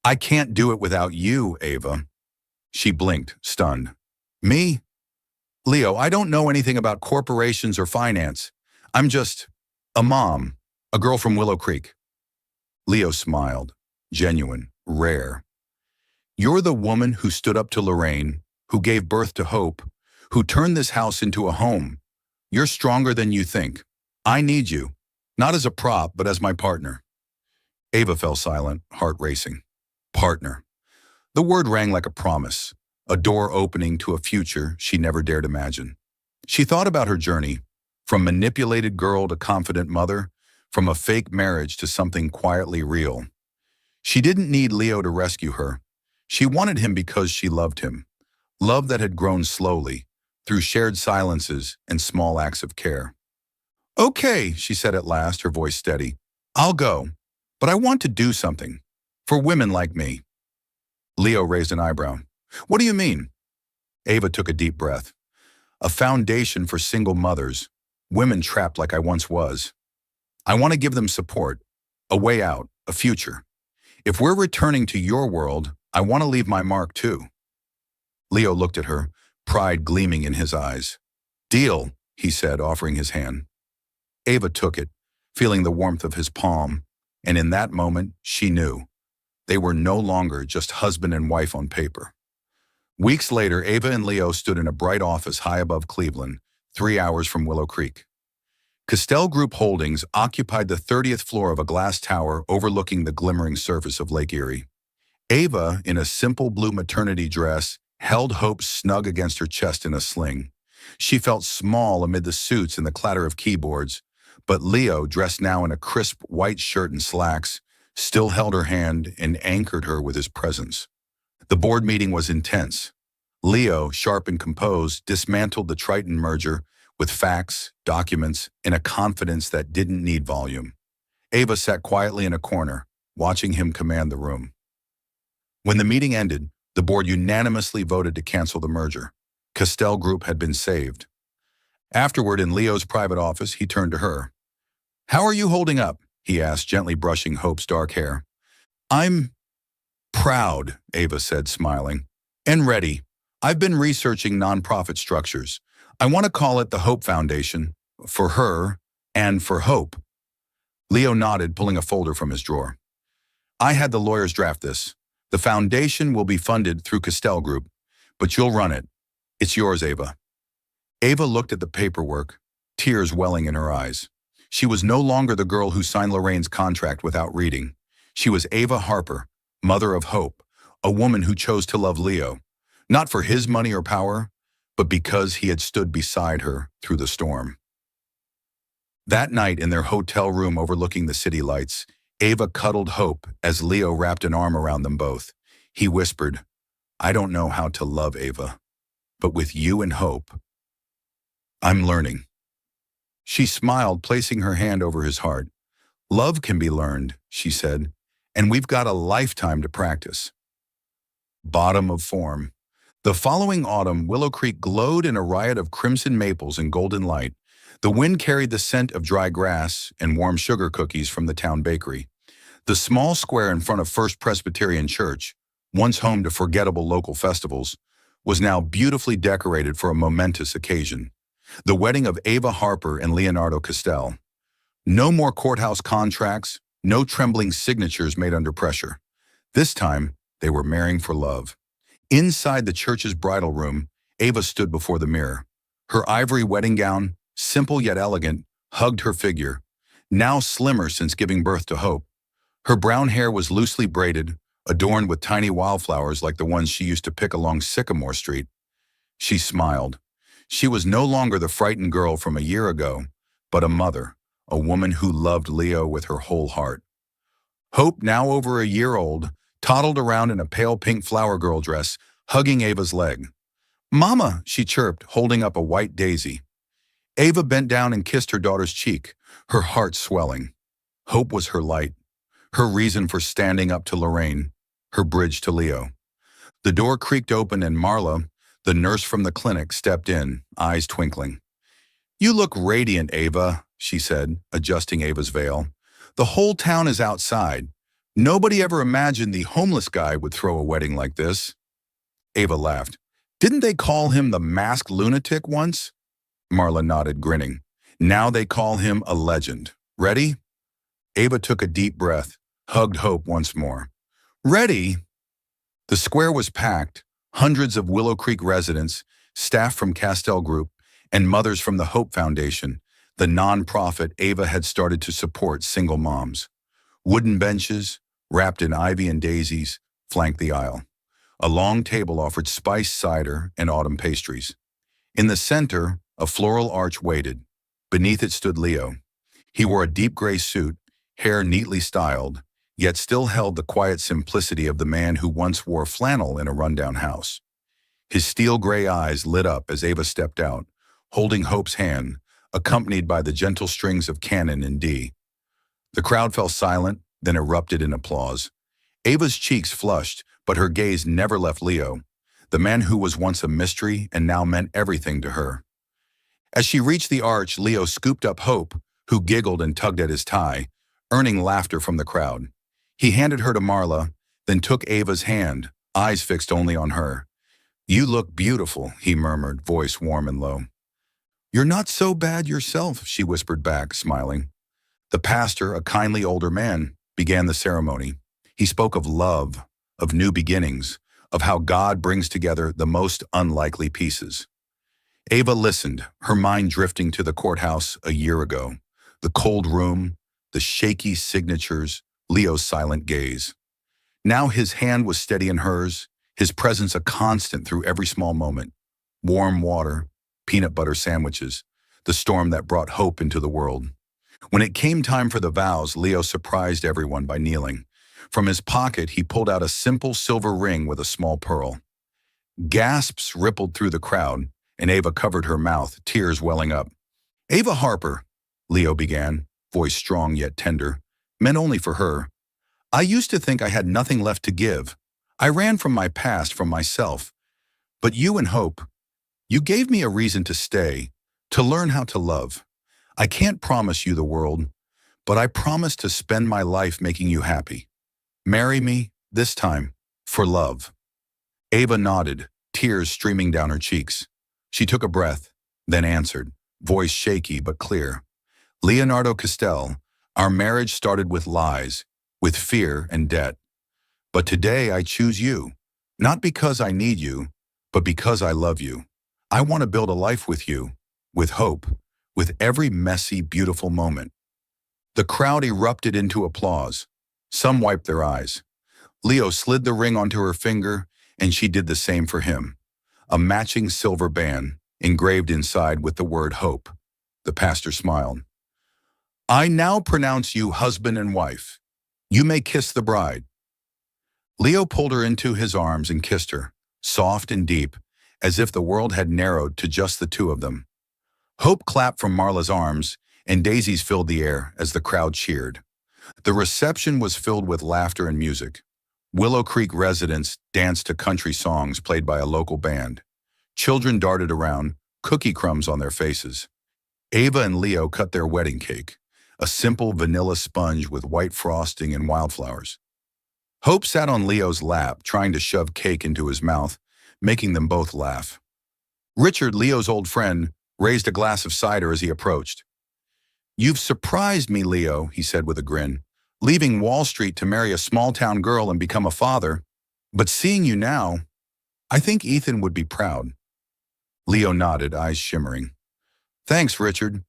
"I can't do it without you, Ava." She blinked, stunned. "Me? Leo, I don't know anything about corporations or finance. I'm just a mom, a girl from Willow Creek." Leo smiled, genuine, rare. "You're the woman who stood up to Lorraine, who gave birth to Hope, who turned this house into a home. You're stronger than you think. I need you, not as a prop, but as my partner." Ava fell silent, heart racing. Partner. The word rang like a promise, a door opening to a future she never dared imagine. She thought about her journey, from manipulated girl to confident mother, from a fake marriage to something quietly real. She didn't need Leo to rescue her. She wanted him because she loved him. Love that had grown slowly, through shared silences and small acts of care. "Okay," she said at last, her voice steady. "I'll go, but I want to do something. For women like me." Leo raised an eyebrow. "What do you mean?" Ava took a deep breath. "A foundation for single mothers, women trapped like I once was. I want to give them support, a way out, a future. If we're returning to your world, I want to leave my mark too." Leo looked at her, pride gleaming in his eyes. "Deal," he said, offering his hand. Ava took it, feeling the warmth of his palm, and in that moment, she knew. They were no longer just husband and wife on paper. Weeks later, Ava and Leo stood in a bright office high above Cleveland, 3 hours from Willow Creek. Castell Group Holdings occupied the 30th floor of a glass tower overlooking the glimmering surface of Lake Erie. Ava, in a simple blue maternity dress, held Hope snug against her chest in a sling. She felt small amid the suits and the clatter of keyboards, but Leo, dressed now in a crisp white shirt and slacks, still held her hand and anchored her with his presence. The board meeting was intense. Leo, sharp and composed, dismantled the Triton merger with facts, documents, and a confidence that didn't need volume. Ava sat quietly in a corner, watching him command the room. When the meeting ended, the board unanimously voted to cancel the merger. Castell Group had been saved. Afterward, in Leo's private office, he turned to her. "How are you holding up?" he asked, gently brushing Hope's dark hair. "I'm proud," Ava said, smiling, "and ready. I've been researching nonprofit structures. I want to call it the Hope Foundation, for her and for Hope." Leo nodded, pulling a folder from his drawer. "I had the lawyers draft this. The foundation will be funded through Castell Group, but you'll run it. It's yours, Ava." Ava looked at the paperwork, tears welling in her eyes. She was no longer the girl who signed Lorraine's contract without reading. She was Ava Harper, mother of Hope, a woman who chose to love Leo, not for his money or power, but because he had stood beside her through the storm. That night, in their hotel room overlooking the city lights, Ava cuddled Hope as Leo wrapped an arm around them both. He whispered, "I don't know how to love, Ava, but with you and Hope, I'm learning." She smiled, placing her hand over his heart. "Love can be learned," she said, "and we've got a lifetime to practice." Bottom of form. The following autumn, Willow Creek glowed in a riot of crimson maples and golden light. The wind carried the scent of dry grass and warm sugar cookies from the town bakery. The small square in front of First Presbyterian Church, once home to forgettable local festivals, was now beautifully decorated for a momentous occasion: the wedding of Ava Harper and Leonardo Castell. No more courthouse contracts, no trembling signatures made under pressure. This time, they were marrying for love. Inside the church's bridal room, Ava stood before the mirror. Her ivory wedding gown, simple yet elegant, hugged her figure, now slimmer since giving birth to Hope. Her brown hair was loosely braided, adorned with tiny wildflowers like the ones she used to pick along Sycamore Street. She smiled. She was no longer the frightened girl from a year ago, but a mother, a woman who loved Leo with her whole heart. Hope, now over a year old, toddled around in a pale pink flower girl dress, hugging Ava's leg. "Mama," she chirped, holding up a white daisy. Ava bent down and kissed her daughter's cheek, her heart swelling. Hope was her light, her reason for standing up to Lorraine, her bridge to Leo. The door creaked open and Marla, the nurse from the clinic, stepped in, eyes twinkling. "You look radiant, Ava," she said, adjusting Ava's veil. "The whole town is outside. Nobody ever imagined the homeless guy would throw a wedding like this." Ava laughed. "Didn't they call him the masked lunatic once?" Marla nodded, grinning. "Now they call him a legend. Ready?" Ava took a deep breath, hugged Hope once more. "Ready?" The square was packed, hundreds of Willow Creek residents, staff from Castell Group, and mothers from the Hope Foundation, the nonprofit Ava had started to support single moms. Wooden benches, wrapped in ivy and daisies, flanked the aisle. A long table offered spiced cider and autumn pastries. In the center, a floral arch waited. Beneath it stood Leo. He wore a deep gray suit, hair neatly styled, yet still held the quiet simplicity of the man who once wore flannel in a rundown house. His steel gray eyes lit up as Ava stepped out, holding Hope's hand, accompanied by the gentle strings of cannon in D. The crowd fell silent, then erupted in applause. Ava's cheeks flushed, but her gaze never left Leo, the man who was once a mystery and now meant everything to her. As she reached the arch, Leo scooped up Hope, who giggled and tugged at his tie, earning laughter from the crowd. He handed her to Marla, then took Ava's hand, eyes fixed only on her. "You look beautiful," he murmured, voice warm and low. "You're not so bad yourself," she whispered back, smiling. The pastor, a kindly older man, began the ceremony. He spoke of love, of new beginnings, of how God brings together the most unlikely pieces. Ava listened, her mind drifting to the courthouse a year ago. The cold room, the shaky signatures, Leo's silent gaze. Now his hand was steady in hers, his presence a constant through every small moment. Warm water, peanut butter sandwiches, the storm that brought hope into the world. When it came time for the vows, Leo surprised everyone by kneeling. From his pocket, he pulled out a simple silver ring with a small pearl. Gasps rippled through the crowd, and Ava covered her mouth, tears welling up. "Ava Harper," Leo began, voice strong yet tender, meant only for her. "I used to think I had nothing left to give. I ran from my past, from myself. But you and Hope, you gave me a reason to stay, to learn how to love. I can't promise you the world, but I promise to spend my life making you happy. Marry me, this time, for love." Ava nodded, tears streaming down her cheeks. She took a breath, then answered, voice shaky but clear. "Leonardo Castell, our marriage started with lies, with fear and debt. But today I choose you, not because I need you, but because I love you. I want to build a life with you, with hope, with every messy, beautiful moment." The crowd erupted into applause. Some wiped their eyes. Leo slid the ring onto her finger, and she did the same for him. A matching silver band, engraved inside with the word hope. The pastor smiled. "I now pronounce you husband and wife. You may kiss the bride." Leo pulled her into his arms and kissed her, soft and deep, as if the world had narrowed to just the two of them. Hope clapped from Marla's arms, and daisies filled the air as the crowd cheered. The reception was filled with laughter and music. Willow Creek residents danced to country songs played by a local band. Children darted around, cookie crumbs on their faces. Ava and Leo cut their wedding cake, a simple vanilla sponge with white frosting and wildflowers. Hope sat on Leo's lap, trying to shove cake into his mouth, making them both laugh. Richard, Leo's old friend, raised a glass of cider as he approached. "You've surprised me, Leo," he said with a grin. "Leaving Wall Street to marry a small-town girl and become a father. But seeing you now, I think Ethan would be proud." Leo nodded, eyes shimmering. "Thanks, Richard."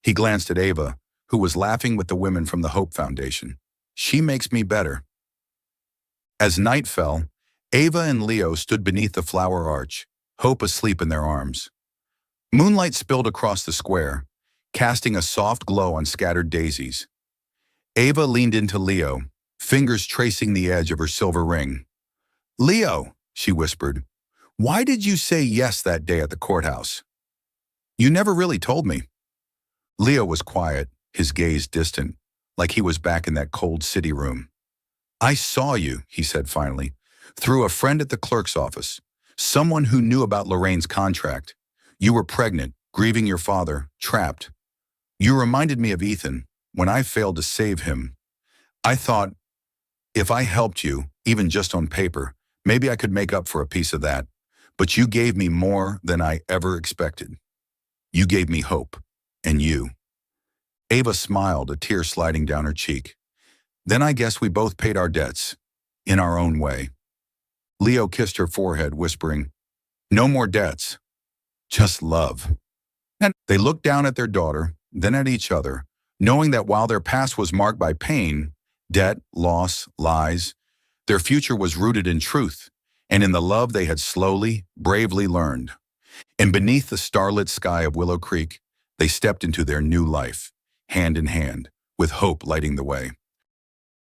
He glanced at Ava, who was laughing with the women from the Hope Foundation. "She makes me better." As night fell, Ava and Leo stood beneath the flower arch, Hope asleep in their arms. Moonlight spilled across the square, casting a soft glow on scattered daisies. Ava leaned into Leo, fingers tracing the edge of her silver ring. "Leo," she whispered, "why did you say yes that day at the courthouse? You never really told me." Leo was quiet, his gaze distant, like he was back in that cold city room. "I saw you," he said finally, "through a friend at the clerk's office, someone who knew about Lorraine's contract. You were pregnant, grieving your father, trapped. You reminded me of Ethan, when I failed to save him. I thought, if I helped you, even just on paper, maybe I could make up for a piece of that. But you gave me more than I ever expected. You gave me hope, and you." Ava smiled, a tear sliding down her cheek. "Then I guess we both paid our debts, in our own way." Leo kissed her forehead, whispering, "No more debts, just love." And they looked down at their daughter, then at each other, knowing that while their past was marked by pain, debt, loss, lies, their future was rooted in truth and in the love they had slowly, bravely learned. And beneath the starlit sky of Willow Creek, they stepped into their new life, hand in hand, with hope lighting the way.